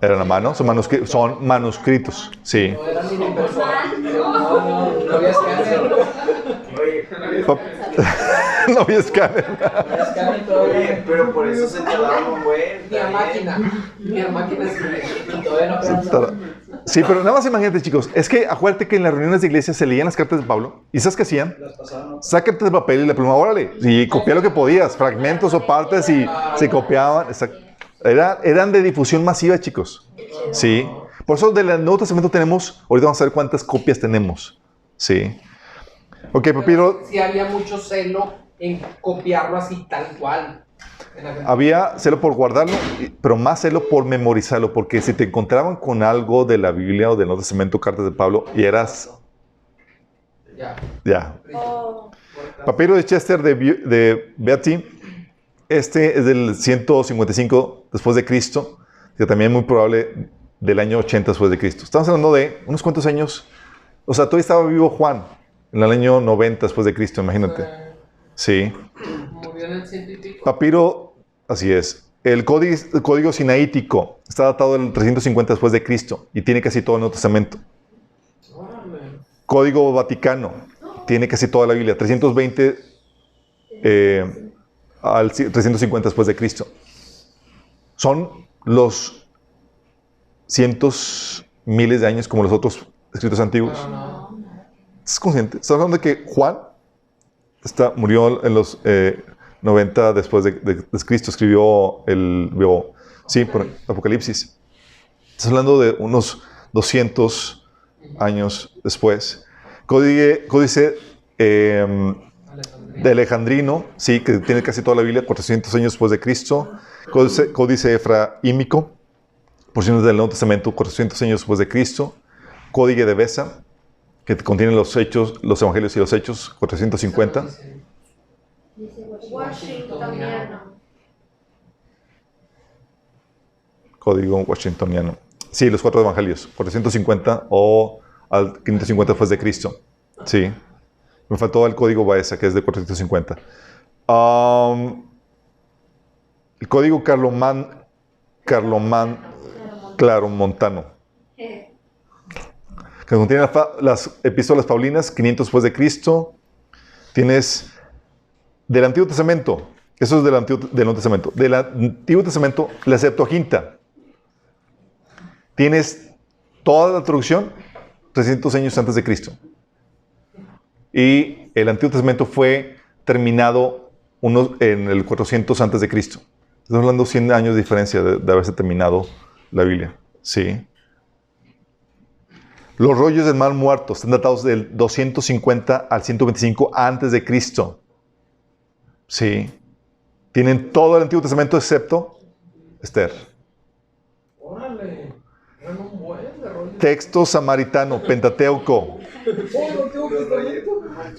¿Eran a mano? Son manuscritos, sí. No eran ni impresora. No había escáner. Oye, No había escáner. No había escáner todavía. oye, pero por eso se tardaron un buen. Ni a máquina. Ni a máquina escribir. Todavía no pensaba. Sí, pero nada más imagínate, chicos. Es que acuérdate que en las reuniones de iglesia se leían las cartas de Pablo. ¿Y sabes qué hacían? Las pasaban. Sácate de papel y la pluma, órale. Y copia lo que podías, fragmentos o partes, y se copiaban. Eran de difusión masiva, chicos. Sí. Por eso del Nuevo Testamento tenemos, ahorita vamos a ver cuántas copias tenemos. Sí. Ok, papiro. Sí había mucho celo en copiarlo así tal cual. Había celo por guardarlo, pero más celo por memorizarlo, porque si te encontraban con algo de la Biblia o del Nuevo Testamento, cartas de Pablo, y eras... Ya. Papiro de Chester de Beatty, este es del 155 después de Cristo, que también es muy probable del año 80 después de Cristo. Estamos hablando de unos cuantos años, o sea, todavía estaba vivo Juan, en el año 90 después de Cristo, imagínate. Sí. Murió en el 100 y pico. Papiro, así es. El código sinaítico está datado del 350 después de Cristo y tiene casi todo el Nuevo Testamento. Código Vaticano tiene casi toda la Biblia, 320 al 350 después de Cristo. Son los cientos, miles de años como los otros escritos antiguos. ¿Estás consciente? ¿Estás hablando de que Juan murió en los 90 después de Cristo? Escribió por Apocalipsis. Estás hablando de unos 200 años después. Códice de Alejandrino, sí, que tiene casi toda la Biblia, 400 años después de Cristo. Códice Efraímico, porciones del Nuevo Testamento, 400 años después de Cristo. Códice de Besa, que contiene los hechos, los evangelios y los hechos, 450. Washingtoniano. Código washingtoniano. Sí, los 4 evangelios, 450 o al 550 después de Cristo. Sí. Me faltó el código Baeza, que es de 450. El código Claromontano, que contiene las epístolas paulinas, 500 después de Cristo. Tienes del Antiguo Testamento, eso es del Nuevo Testamento. Del Antiguo Testamento, la Septuaginta. Tienes toda la traducción 300 años antes de Cristo. Y el Antiguo Testamento fue terminado en el 400 antes de Cristo. Estamos hablando de 100 años de diferencia de haberse terminado la Biblia. Sí. Los rollos del Mar Muerto están datados del 250 al 125 antes de Cristo. Sí. Tienen todo el Antiguo Testamento excepto Esther. Órale. Eran un buen de rollo. Texto samaritano, Pentateuco.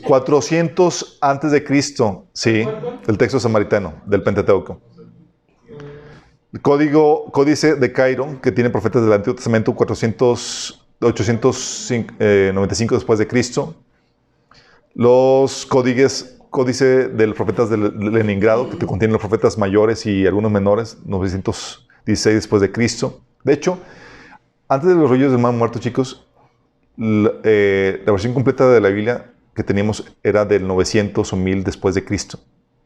400 antes de Cristo. Sí. El texto samaritano del Pentateuco. El Códice de Cairo, que tiene profetas del Antiguo Testamento, 895 después de Cristo. Los Códice de los profetas de Leningrado, que te contienen los profetas mayores y algunos menores, 916 después de Cristo. De hecho, antes de los rollos del Mar Muerto, chicos, la versión completa de la Biblia que teníamos era del 900 o 1000 después de Cristo.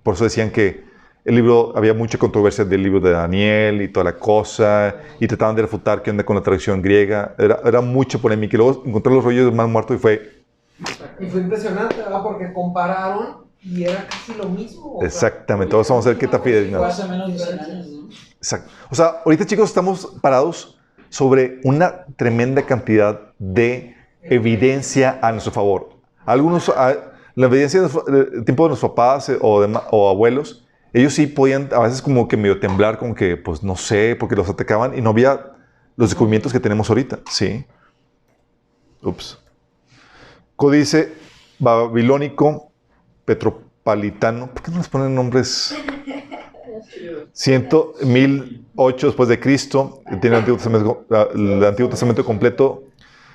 Por eso decían que el libro, había mucha controversia del libro de Daniel y toda la cosa, y trataban de refutar qué onda con la traducción griega. Era mucha polémica. Y luego encontré los rollos del Mar Muerto y fue... Y fue impresionante, ¿verdad? Porque compararon y era casi lo mismo. Exactamente. Todos vamos a ver qué tan fidedigno. Fue hace menos de 100 años, ¿no? Exacto. O sea, ahorita, chicos, estamos parados sobre una tremenda cantidad de evidencia a nuestro favor. La evidencia del tiempo de nuestros papás o abuelos, ellos sí podían a veces como que medio temblar, como que, pues no sé, porque los atacaban y no había los descubrimientos que tenemos ahorita, ¿sí? Ups. Códice babilónico, petropalitano. ¿Por qué no les ponen nombres? 1008 después de Cristo, tiene el Antiguo Testamento completo.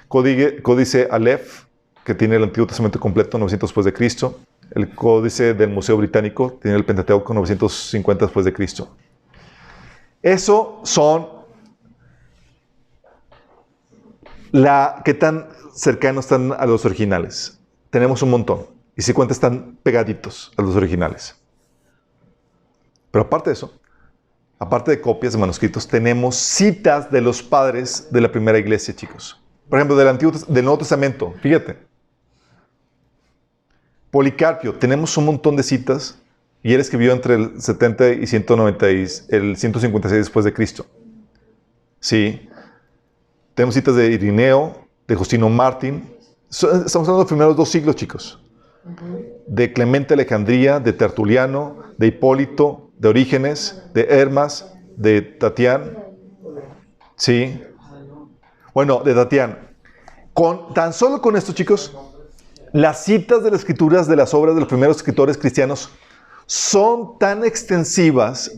Códice Aleph, que tiene el Antiguo Testamento completo, 900 después de Cristo. El Códice del Museo Británico tiene el Pentateuco, 950 después de Cristo. Eso son qué tan cercanos están a los originales. Tenemos un montón. Y si cuenta, están pegaditos a los originales. Pero aparte de eso, aparte de copias de manuscritos, tenemos citas de los padres de la primera iglesia, chicos. Por ejemplo, del Nuevo Testamento. Fíjate. Policarpio, tenemos un montón de citas, y él escribió entre el 70 y 156 después de Cristo. Sí. Tenemos citas de Irineo, de Justino Mártir. Estamos hablando de los primeros 2 siglos, chicos. De Clemente de Alejandría, de Tertuliano, de Hipólito, de Orígenes, de Hermas, de Tatián. Sí. Bueno, de Tatián. Tan solo con esto, chicos, las citas de las escrituras de las obras de los primeros escritores cristianos son tan extensivas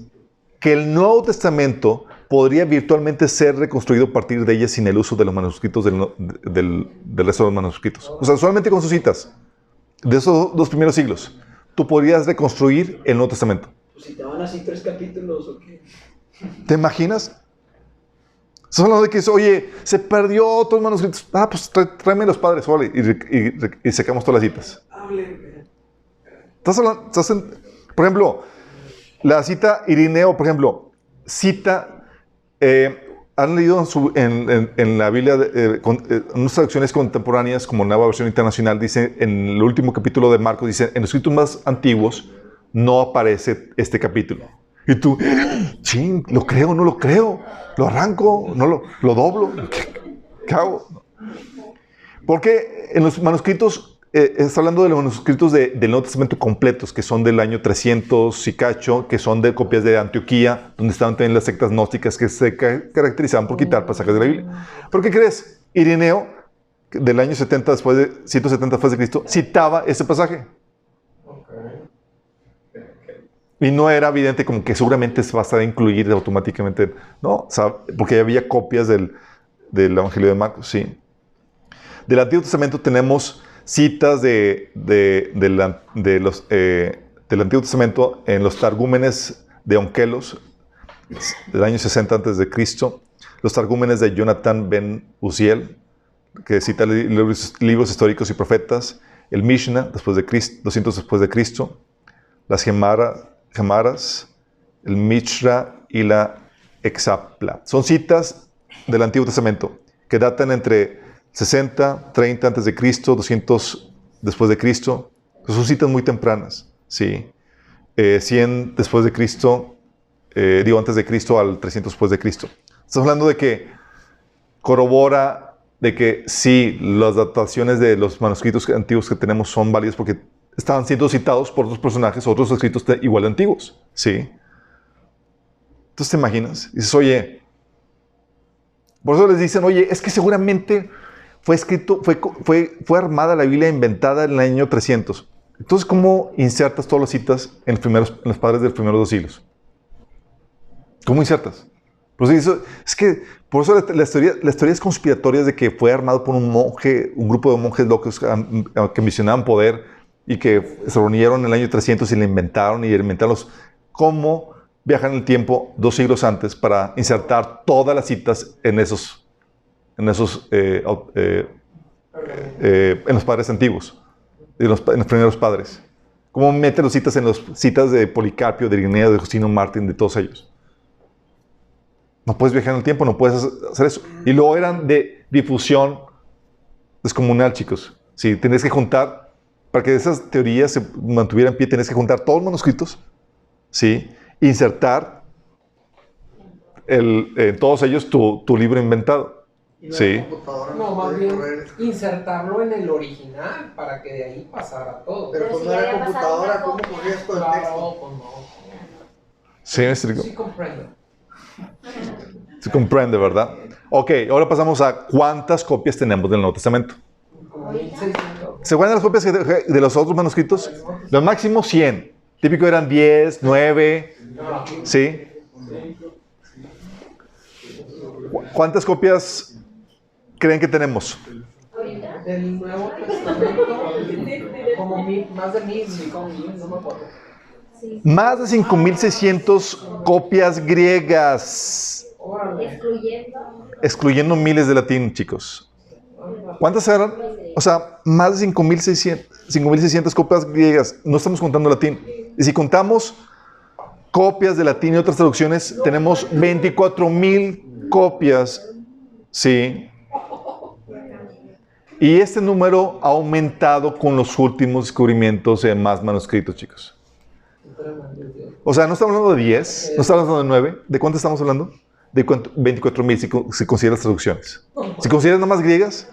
que el Nuevo Testamento podría virtualmente ser reconstruido a partir de ellas sin el uso de los manuscritos del resto de los manuscritos. O sea, solamente con sus citas de esos 2 primeros siglos, tú podrías reconstruir el Nuevo Testamento. Pues citaban así 3 capítulos, ¿o qué? ¿Te imaginas? Estás hablando de que dice, oye, se perdió otros manuscritos. Pues tráeme los padres, vale, y sacamos todas las citas. Estás hablando, por ejemplo, la cita Irineo, por ejemplo, han leído en la Biblia, en unas traducciones contemporáneas, como Nueva Versión Internacional, dice, en el último capítulo de Marcos, dice, en los escritos más antiguos no aparece este capítulo. Y tú, ching, ¿lo creo o no lo creo? ¿Lo arranco? ¿No lo doblo? ¿Qué hago? Porque en los manuscritos, está hablando de los manuscritos del Nuevo Testamento completos, que son del año 300 y cacho, que son de copias de Antioquía, donde estaban también las sectas gnósticas que se caracterizaban por quitar pasajes de la Biblia. ¿Pero qué crees? Irineo, del año 170 después de Cristo, citaba ese pasaje. Y no era evidente como que seguramente se va a estar incluir automáticamente. No, o sea, porque había copias del Evangelio de Marcos, sí. Del Antiguo Testamento tenemos citas del Antiguo Testamento en los Targúmenes de Onkelos, del año 60 a.C., los Targúmenes de Jonathan ben Uziel, que cita libros históricos y profetas, el Mishnah, 200 después de Cristo, las Gemaras, el Mishra y la Exapla. Son citas del Antiguo Testamento que datan entre 60, 30 antes de Cristo, 200 después de Cristo. Son citas muy tempranas, sí. 100 después de Cristo, antes de Cristo al 300 después de Cristo. Estamos hablando de que corrobora de que sí, las dataciones de los manuscritos antiguos que tenemos son válidos porque estaban siendo citados por otros personajes, otros escritos igual de antiguos, sí. Entonces te imaginas, dices, oye, por eso les dicen, oye, es que seguramente fue armada la Biblia inventada en el año 300. Entonces, ¿cómo insertas todas las citas en los padres de los primeros 2 siglos? ¿Cómo insertas? Por eso las teorías conspiratorias de que fue armado por un grupo de monjes locos que ambicionaban poder y que se reunieron en el año 300 y le inventaron cómo viajan en el tiempo 2 siglos antes para insertar todas las citas en los padres antiguos, en los primeros padres. ¿Cómo mete los citas en las citas de Policarpio, de Ireneo, de Justino Mártir, de todos ellos? No puedes viajar en el tiempo, no puedes hacer eso. Y luego eran de difusión descomunal, chicos. Sí, tenés que juntar, para que esas teorías se mantuvieran en pie, tenés que juntar todos los manuscritos, ¿sí? Insertar en todos ellos tu libro inventado. Sí. No, más bien insertarlo en el original para que de ahí pasara todo. Pero pues no era computadora, ¿cómo corrías todo el texto? Pues no. Sí, me explico. Sí comprendo. Se comprende, ¿verdad? Ok, ahora pasamos a cuántas copias tenemos del Nuevo Testamento. Como 1600. ¿Se acuerdan las copias de los otros manuscritos? Lo máximo 100. Típico eran 10, 9. ¿Sí? ¿Cuántas copias creen que tenemos? Del Nuevo Testamento, como más de 1000, no me acuerdo. Más de 5600 copias griegas. Excluyendo miles de latín, chicos. ¿Cuántas eran? O sea, más de 5600 copias griegas. No estamos contando latín. Y si contamos copias de latín y otras traducciones, tenemos 24,000 copias. Sí. Y este número ha aumentado con los últimos descubrimientos de más manuscritos, chicos. O sea, no estamos hablando de 10, no estamos hablando de 9. ¿De cuánto estamos hablando? De 24,000 si consideras traducciones. Si consideras nada más griegas,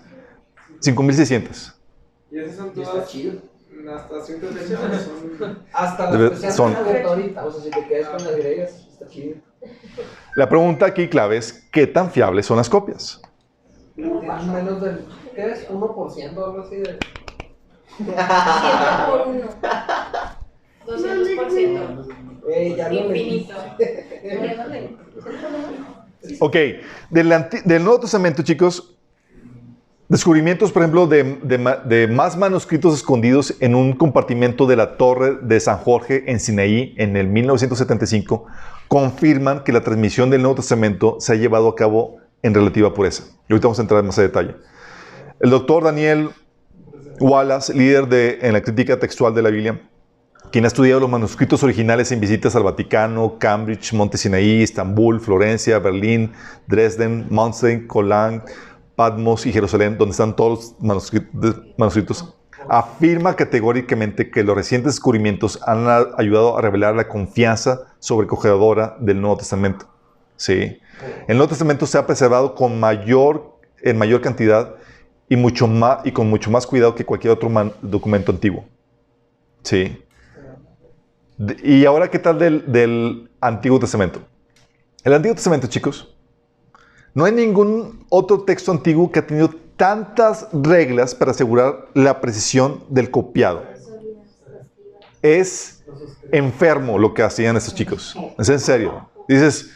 5,600. Y esas son todas las ciertas versiones. Hasta las que se son. han ahorita. O sea, si te quedas con las griegas, está chido. La pregunta aquí clave es, ¿qué tan fiables son las copias? Tienes menos del, ¿qué es? 1%, algo así de... 100 por 1. 200%. Ya no Infinito. Ok, del Nuevo Testamento, chicos, descubrimientos, por ejemplo, de más manuscritos escondidos en un compartimento de la Torre de San Jorge en Sinaí en el 1975, confirman que la transmisión del Nuevo Testamento se ha llevado a cabo en relativa pureza. Y ahorita vamos a entrar en más detalle. El doctor Daniel Wallace, líder en la crítica textual de la Biblia, quien ha estudiado los manuscritos originales en visitas al Vaticano, Cambridge, Monte Sinaí, Estambul, Florencia, Berlín, Dresden, Münster, Cologne, Patmos y Jerusalén, donde están todos los manuscritos, afirma categóricamente que los recientes descubrimientos han ayudado a revelar la confianza sobrecogedora del Nuevo Testamento. ¿Sí? El Nuevo Testamento se ha preservado en mayor cantidad y con mucho más cuidado que cualquier otro documento antiguo. ¿Sí? Y ahora, ¿qué tal del Antiguo Testamento? El Antiguo Testamento, chicos, no hay ningún otro texto antiguo que ha tenido tantas reglas para asegurar la precisión del copiado. Es enfermo lo que hacían estos chicos. Es en serio. Dices,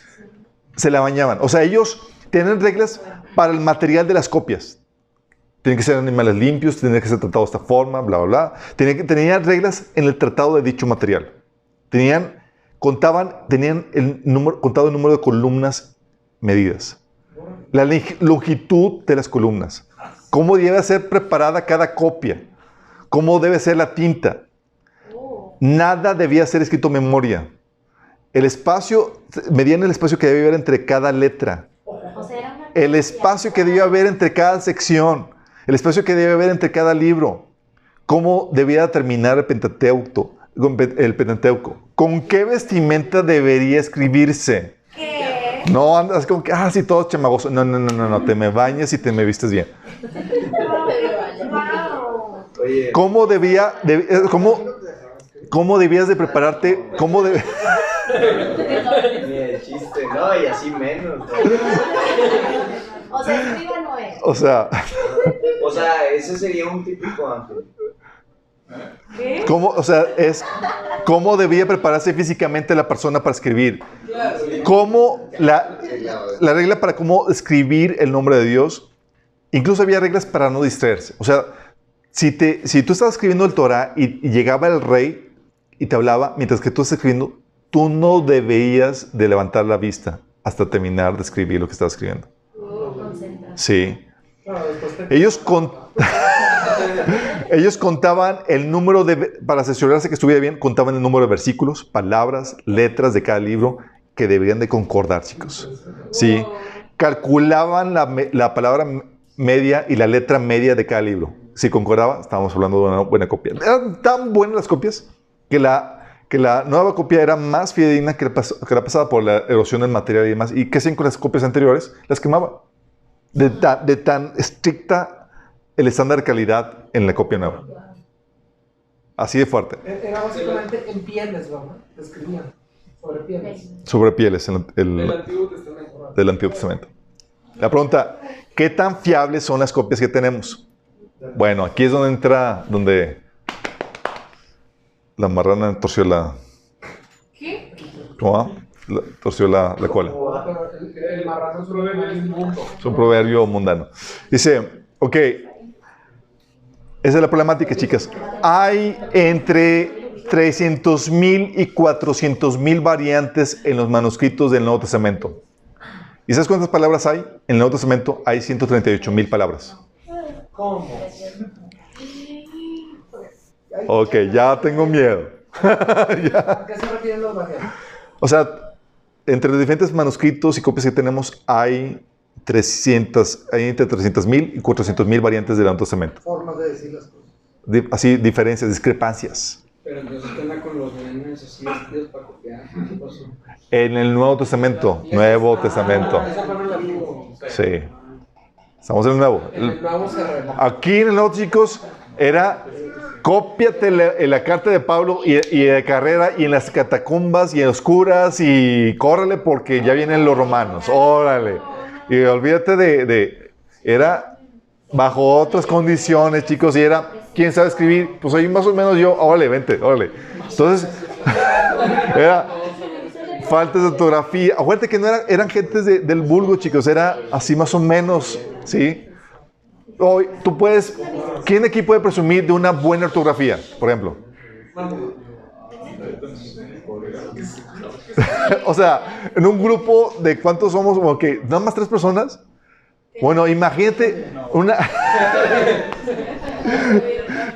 se la bañaban. O sea, ellos tienen reglas para el material de las copias. Tienen que ser animales limpios, tienen que ser tratados de esta forma, bla, bla, bla. Tenían reglas en el tratado de dicho material. Tenían el número de columnas medidas. La longitud de las columnas. Cómo debe ser preparada cada copia. Cómo debe ser la tinta. Nada debía ser escrito en memoria. Medían el espacio que debía haber entre cada letra. El espacio que debía haber entre cada sección. El espacio que debía haber entre cada libro. Cómo debía terminar el Pentateuco. ¿Con qué vestimenta debería escribirse? ¿Qué? No andas como que, sí, todo chamagoso. No, te me bañas y te me vistes bien. Oye, ¿Cómo debías de prepararte? ni el chiste, no, y así menos. O sea, escriba no es. O sea, ese sería un típico ángel. ¿Qué? ¿Cómo debía prepararse físicamente la persona para escribir? ¿Cómo la regla para cómo escribir el nombre de Dios? Incluso había reglas para no distraerse. O sea, si tú estabas escribiendo el Torah y llegaba el rey y te hablaba, mientras que tú estás escribiendo, tú no debías de levantar la vista hasta terminar de escribir lo que estabas escribiendo. Sí. Ellos Ellos contaban el número para asegurarse que estuviera bien, contaban el número de versículos, palabras, letras de cada libro que debían de concordar, chicos. Sí. Calculaban la palabra media y la letra media de cada libro. Si concordaba, estábamos hablando de una buena copia. Eran tan buenas las copias que la nueva copia era más fidedigna que la pasada por la erosión del material y demás. ¿Y qué hacían con las copias anteriores? Las quemaban. De tan estricta el estándar de calidad en la copia nueva. Así de fuerte. Era básicamente en pieles, ¿verdad? Escribían sobre pieles. Sobre pieles Del Antiguo Testamento. Del Antiguo Testamento. La pregunta, ¿qué tan fiables son las copias que tenemos? Bueno, aquí es donde entra, donde la marrana torció la... ¿Qué? ¿Cómo va? Torció la cola. Pero el marrano es un proverbio inmundo. Es un proverbio mundano. Dice, ok, esa es la problemática, chicas. Hay entre 300,000 y 400,000 variantes en los manuscritos del Nuevo Testamento. ¿Y sabes cuántas palabras hay? En el Nuevo Testamento hay 138,000 palabras. ¿Cómo? Ok, ya tengo miedo. ¿A qué se refieren los variantes? O sea, entre los diferentes manuscritos y copias que tenemos hay entre 300,000 y 400,000 variantes del Nuevo Testamento. Formas de decir las cosas. Así, diferencias, discrepancias. Pero entonces ¿qué onda con los nenes así vestidos para copiar? ¿Qué pasó? En el Nuevo Testamento. Nuevo Testamento. Eso fue en el antiguo. Sí. Estamos en el Nuevo. En el nuevo se remoja. Aquí en el Nuevo, chicos, era cópiate la carta de Pablo y de carrera y en las catacumbas y en oscuras y córrele porque ya vienen los romanos. Órale. Y olvídate era bajo otras condiciones, chicos, y era, ¿quién sabe escribir? Pues ahí más o menos yo, órale, vente, órale. Entonces, era faltas de ortografía. Acuérdate que no eran gentes del vulgo, chicos, era así más o menos, ¿sí? Hoy, tú puedes, ¿quién aquí puede presumir de una buena ortografía, por ejemplo? O sea, en un grupo de ¿cuántos somos? Como que nada más 3 personas. Bueno, imagínate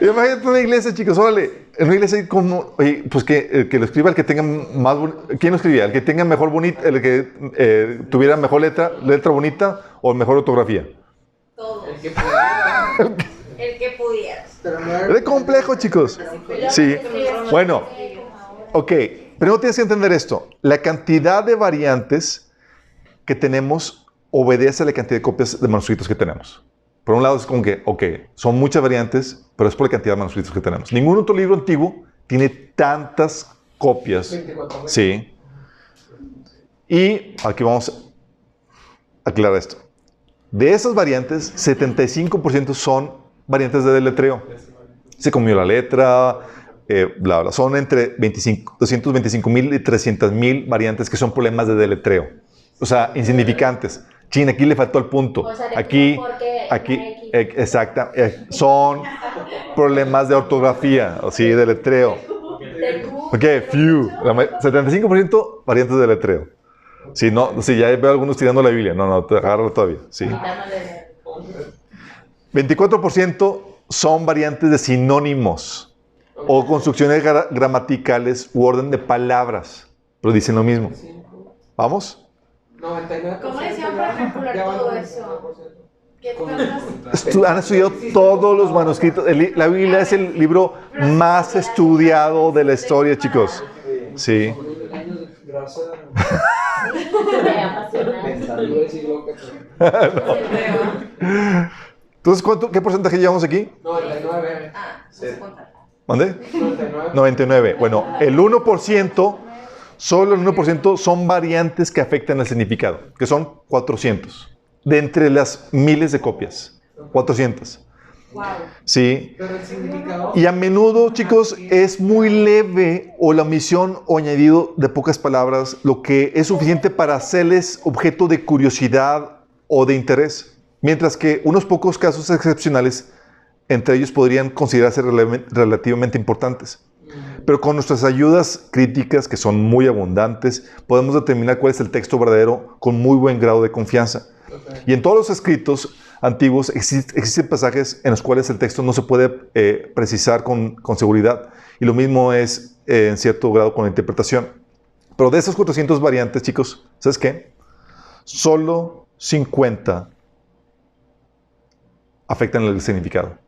imagínate una iglesia, chicos, órale, en una iglesia como, pues que lo escriba el que tenga más ¿quién lo escribía? El que tenga mejor bonita, el que tuviera mejor letra bonita o mejor ortografía. Todos. El que pudiera. El que pudieras. Es complejo, chicos. Sí. Bueno, ok. Primero tienes que entender esto. La cantidad de variantes que tenemos obedece a la cantidad de copias de manuscritos que tenemos. Por un lado es como que, ok, son muchas variantes, pero es por la cantidad de manuscritos que tenemos. Ningún otro libro antiguo tiene tantas copias. 24,000. Sí. Y aquí vamos a aclarar esto. De esas variantes, 75% son variantes de deletreo. Se comió la letra, bla, bla. Son entre 225,000 y 300,000 variantes que son problemas de deletreo. O sea, insignificantes. Chin, aquí le faltó el punto. O sea, aquí, exacta. Son problemas de ortografía, o sí, de deletreo. Ok, few. 75% variantes de deletreo. Si no, si ya veo algunos tirando la Biblia. No, te agarro todavía. Sí. 24% son variantes de sinónimos o construcciones gramaticales u orden de palabras. Pero dicen lo mismo. ¿Vamos? 99%. ¿Cómo decían para calcular todo eso? ¿Qué tantas? Han estudiado todos los manuscritos. La Biblia es el libro más estudiado de la historia, chicos. Sí. Entonces, ¿qué porcentaje llevamos aquí? 99. ¿Mande? 99. Bueno, el 1%, solo el 1% son variantes que afectan el significado, que son 400. De entre las miles de copias. 400. Wow. Sí. Pero el significado. Y a menudo, chicos, es muy leve o la omisión o añadido de pocas palabras, lo que es suficiente para hacerles objeto de curiosidad o de interés. Mientras que unos pocos casos excepcionales, entre ellos podrían considerarse relativamente importantes. Pero con nuestras ayudas críticas, que son muy abundantes, podemos determinar cuál es el texto verdadero con muy buen grado de confianza. Y en todos los escritos antiguos existen pasajes en los cuales el texto no se puede precisar con seguridad. Y lo mismo es en cierto grado con la interpretación. Pero de esas 400 variantes, chicos, ¿sabes qué? Solo 50 afectan el significado.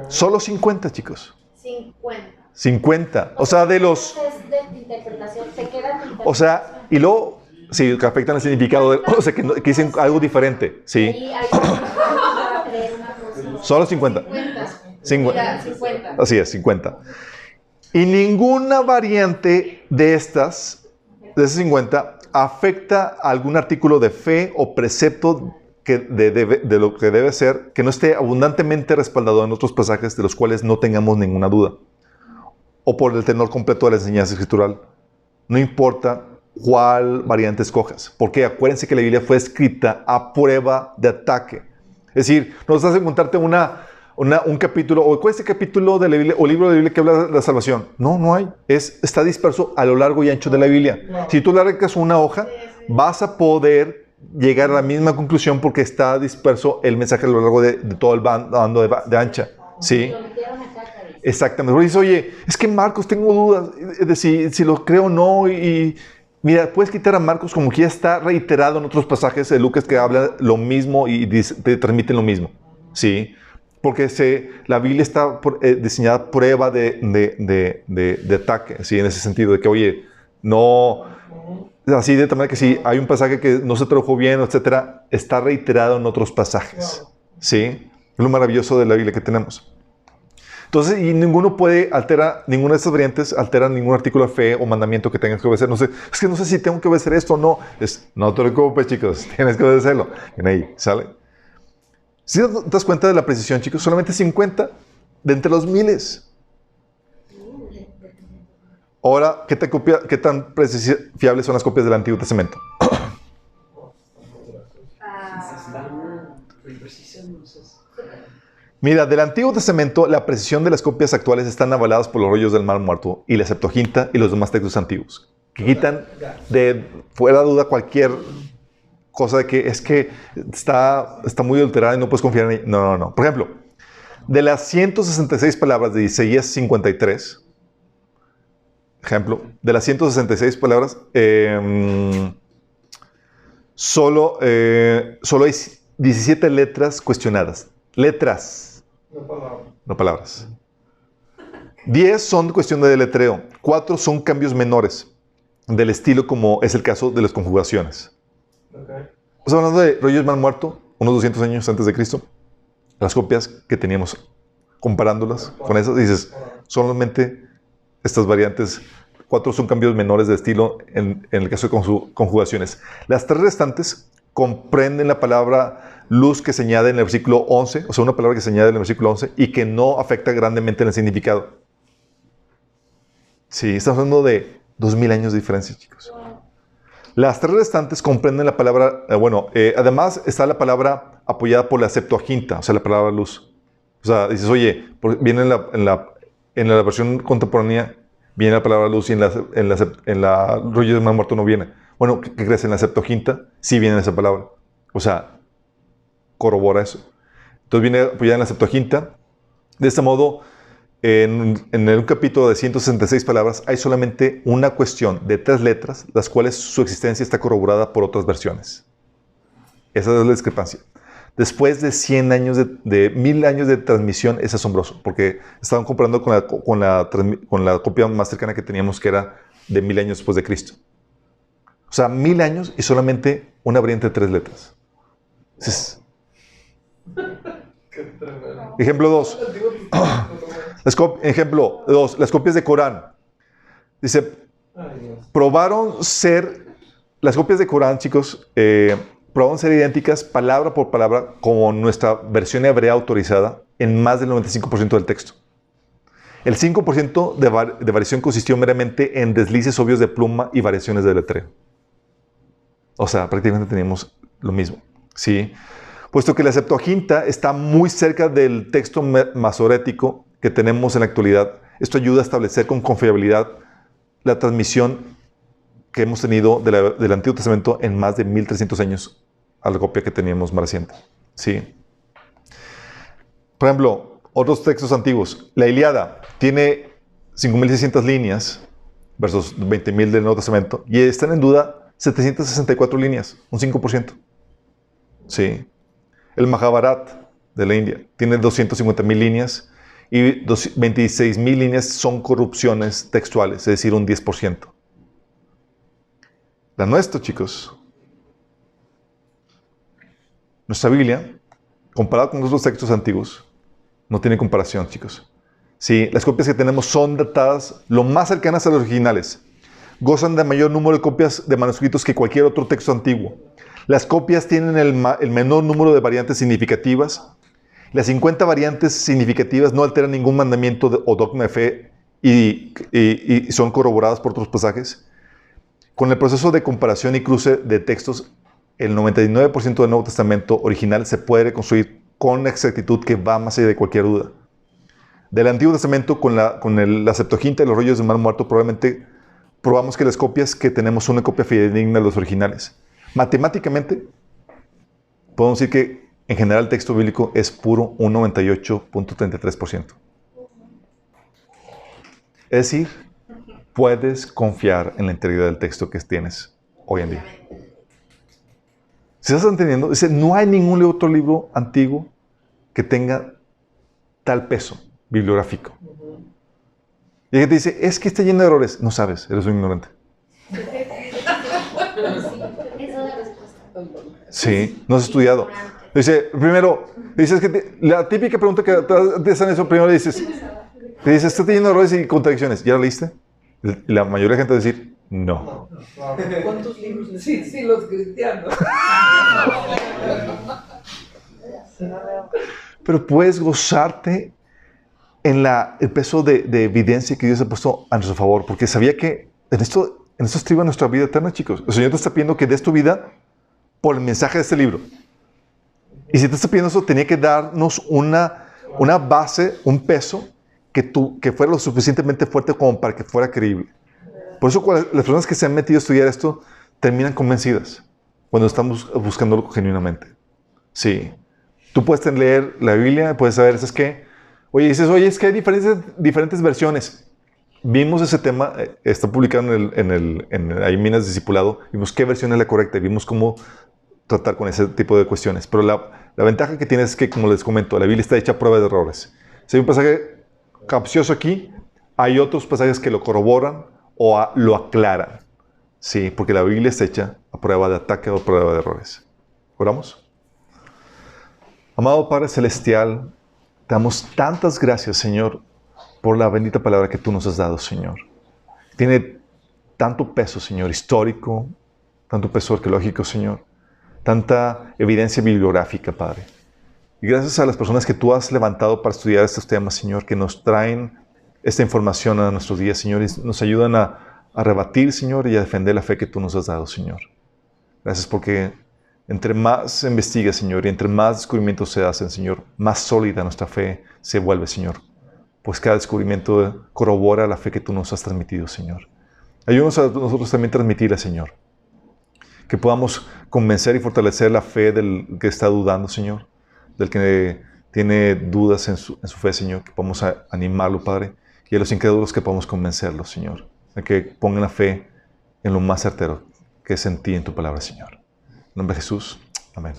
Solo 50, chicos. 50. O sea, de los... O sea, y luego, sí, que afectan el significado, o sea, que dicen algo diferente, sí. Solo 50. 50. Así es, 50. Y ninguna variante de esas 50, afecta a algún artículo de fe o precepto de lo que debe ser, que no esté abundantemente respaldado en otros pasajes de los cuales no tengamos ninguna duda, o por el tenor completo de la enseñanza escritural. No importa cuál variante escojas, porque acuérdense que la Biblia fue escrita a prueba de ataque. Es decir, no vas a encontrarte un capítulo, o ¿cuál es el capítulo de la Biblia, o libro de la Biblia que habla de la salvación? No hay. Está disperso a lo largo y ancho de la Biblia. Si tú le arrancas una hoja, vas a poder llegar a la misma conclusión porque está disperso el mensaje a lo largo de todo el bando de ancha. ¿Sí? Exactamente. Porque dices, oye, es que Marcos, tengo dudas de si lo creo o no. Y mira, puedes quitar a Marcos como que ya está reiterado en otros pasajes de Lucas que habla lo mismo y te transmiten lo mismo. ¿Sí? Porque la Biblia está diseñada prueba de ataque, ¿sí? En ese sentido, de que, oye, no, así de tal manera que si hay un pasaje que no se tradujo bien, etcétera, está reiterado en otros pasajes, ¿sí? Es lo maravilloso de la Biblia que tenemos. Entonces, y ninguna de estas variantes altera ningún artículo de fe o mandamiento que tengas que obedecer. Es que no sé si tengo que obedecer esto o no. No te preocupes, chicos, tienes que obedecerlo. Y ahí, ¿sale? Si te das cuenta de la precisión, chicos, solamente 50 de entre los miles. Ahora, ¿qué tan fiables son las copias del Antiguo Testamento? Mira, del Antiguo Testamento, la precisión de las copias actuales están avaladas por los rollos del Mar Muerto y la Septuaginta y los demás textos antiguos, que quitan de fuera de duda cualquier cosa de que es que está muy alterada y no puedes confiar en ella. No. Por ejemplo, de las 166 palabras de Isaías 53, solo hay 17 letras cuestionadas. Letras. No palabras. 10 son cuestión de deletreo. 4 son cambios menores del estilo, como es el caso de las conjugaciones. Estamos hablando de rollos Mar Muerto, unos 200 años antes de Cristo. Las copias que teníamos, comparándolas con esas, dices, solamente estas variantes, 4 son cambios menores de estilo en el caso de conjugaciones. Las 3 restantes comprenden la palabra luz que se añade en el versículo 11, o sea, una palabra que se añade en el versículo 11 y que no afecta grandemente en el significado. Sí, estamos hablando de 2000 años de diferencia, chicos. Las 3 restantes comprenden la palabra, además está la palabra apoyada por la Septuaginta, o sea, la palabra luz. O sea, dices, oye, viene en la versión contemporánea, viene la palabra luz y en la rollo de Mar Muerto no viene. Bueno, ¿qué crees? En la Septuaginta sí viene esa palabra. O sea, corrobora eso. Entonces viene apoyada en la Septuaginta. De este modo, en un capítulo de 166 palabras hay solamente una cuestión de 3 letras, las cuales su existencia está corroborada por otras versiones. Esa es la discrepancia. Después de 100 años, de 1000 años de transmisión, es asombroso, porque estaban comparando con la copia más cercana que teníamos, que era de 1000 años después de Cristo. O sea, 1000 años y solamente una variante de 3 letras. Ejemplo 2. Ejemplo 2. Las copias de Corán. Dice, las copias de Corán, chicos, probaron ser idénticas palabra por palabra con nuestra versión hebrea autorizada en más del 95% del texto. El 5% de variación consistió meramente en deslices obvios de pluma y variaciones de letreo. O sea, prácticamente teníamos lo mismo, ¿sí? Puesto que la Septuaginta está muy cerca del texto masorético que tenemos en la actualidad, esto ayuda a establecer con confiabilidad la transmisión que hemos tenido del Antiguo Testamento en más de 1300 años a la copia que teníamos más reciente. Sí. Por ejemplo, otros textos antiguos. La Ilíada tiene 5.600 líneas versus 20.000 del Nuevo Testamento y están en duda 764 líneas, un 5%. Sí. El Mahabharata de la India tiene 250.000 líneas y 26.000 líneas son corrupciones textuales, es decir, un 10%. La nuestra, chicos, nuestra Biblia, comparada con otros textos antiguos, no tiene comparación, chicos. Sí, las copias que tenemos son datadas lo más cercanas a los originales. Gozan de mayor número de copias de manuscritos que cualquier otro texto antiguo. Las copias tienen el menor número de variantes significativas. Las 50 variantes significativas no alteran ningún mandamiento o dogma de fe y son corroboradas por otros pasajes. Con el proceso de comparación y cruce de textos, el 99% del Nuevo Testamento original se puede reconstruir con exactitud que va más allá de cualquier duda. Del Antiguo Testamento, con la Septuaginta y los rollos de Mar Muerto, probablemente probamos que las copias que tenemos son una copia fidedigna de los originales. Matemáticamente, podemos decir que en general el texto bíblico es puro un 98.33%. Es decir, puedes confiar en la integridad del texto que tienes hoy en día. ¿Se estás entendiendo? Dice, no hay ningún otro libro antiguo que tenga tal peso bibliográfico. Y alguien te dice, es que está lleno de errores. No sabes, eres un ignorante. Sí, no has estudiado. Dice, primero, dices que la típica pregunta que te hacen eso, primero le dices, está lleno de errores y contradicciones. ¿Ya lo leíste? Y la mayoría de gente va a decir, no. ¿Cuántos libros? Sí, los cristianos. Pero puedes gozarte en el peso de evidencia que Dios ha puesto a nuestro favor, porque sabía que en esto estriba nuestra vida eterna, chicos. El Señor te está pidiendo que des tu vida por el mensaje de este libro. Y si te está pidiendo eso, tenía que darnos una base, un peso que fuera lo suficientemente fuerte como para que fuera creíble. Por eso las personas que se han metido a estudiar esto terminan convencidas cuando estamos buscándolo genuinamente. Sí. Tú puedes leer la Biblia, puedes saber, ¿es que? Oye, dices, es que hay diferentes versiones. Vimos ese tema, está publicado en Minas Discipulado, vimos qué versión es la correcta y vimos cómo tratar con ese tipo de cuestiones. Pero la ventaja que tiene es que, como les comento, la Biblia está hecha a prueba de errores. Si hay un pasaje capcioso aquí, hay otros pasajes que lo corroboran o lo aclaran. Sí, porque la Biblia está hecha a prueba de ataque o a prueba de errores. ¿Oramos? Amado Padre Celestial, te damos tantas gracias, Señor, por la bendita palabra que tú nos has dado, Señor. Tiene tanto peso, Señor, histórico, tanto peso arqueológico, Señor, tanta evidencia bibliográfica, Padre. Y gracias a las personas que tú has levantado para estudiar estos temas, Señor, que nos traen esta información a nuestros días, Señor, y nos ayudan a rebatir, Señor, y a defender la fe que tú nos has dado, Señor. Gracias porque entre más se investiga, Señor, y entre más descubrimientos se hacen, Señor, más sólida nuestra fe se vuelve, Señor. Pues cada descubrimiento corrobora la fe que tú nos has transmitido, Señor. Ayúdanos a nosotros también transmitirla, Señor. Que podamos convencer y fortalecer la fe del que está dudando, Señor. Del que tiene dudas en su fe, Señor. Que podamos animarlo, Padre. Y a los incrédulos que podamos convencerlos, Señor. A que pongan la fe en lo más certero, que es en ti, en tu palabra, Señor. En nombre de Jesús. Amén.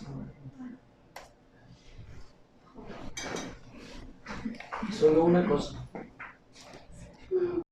Solo una cosa.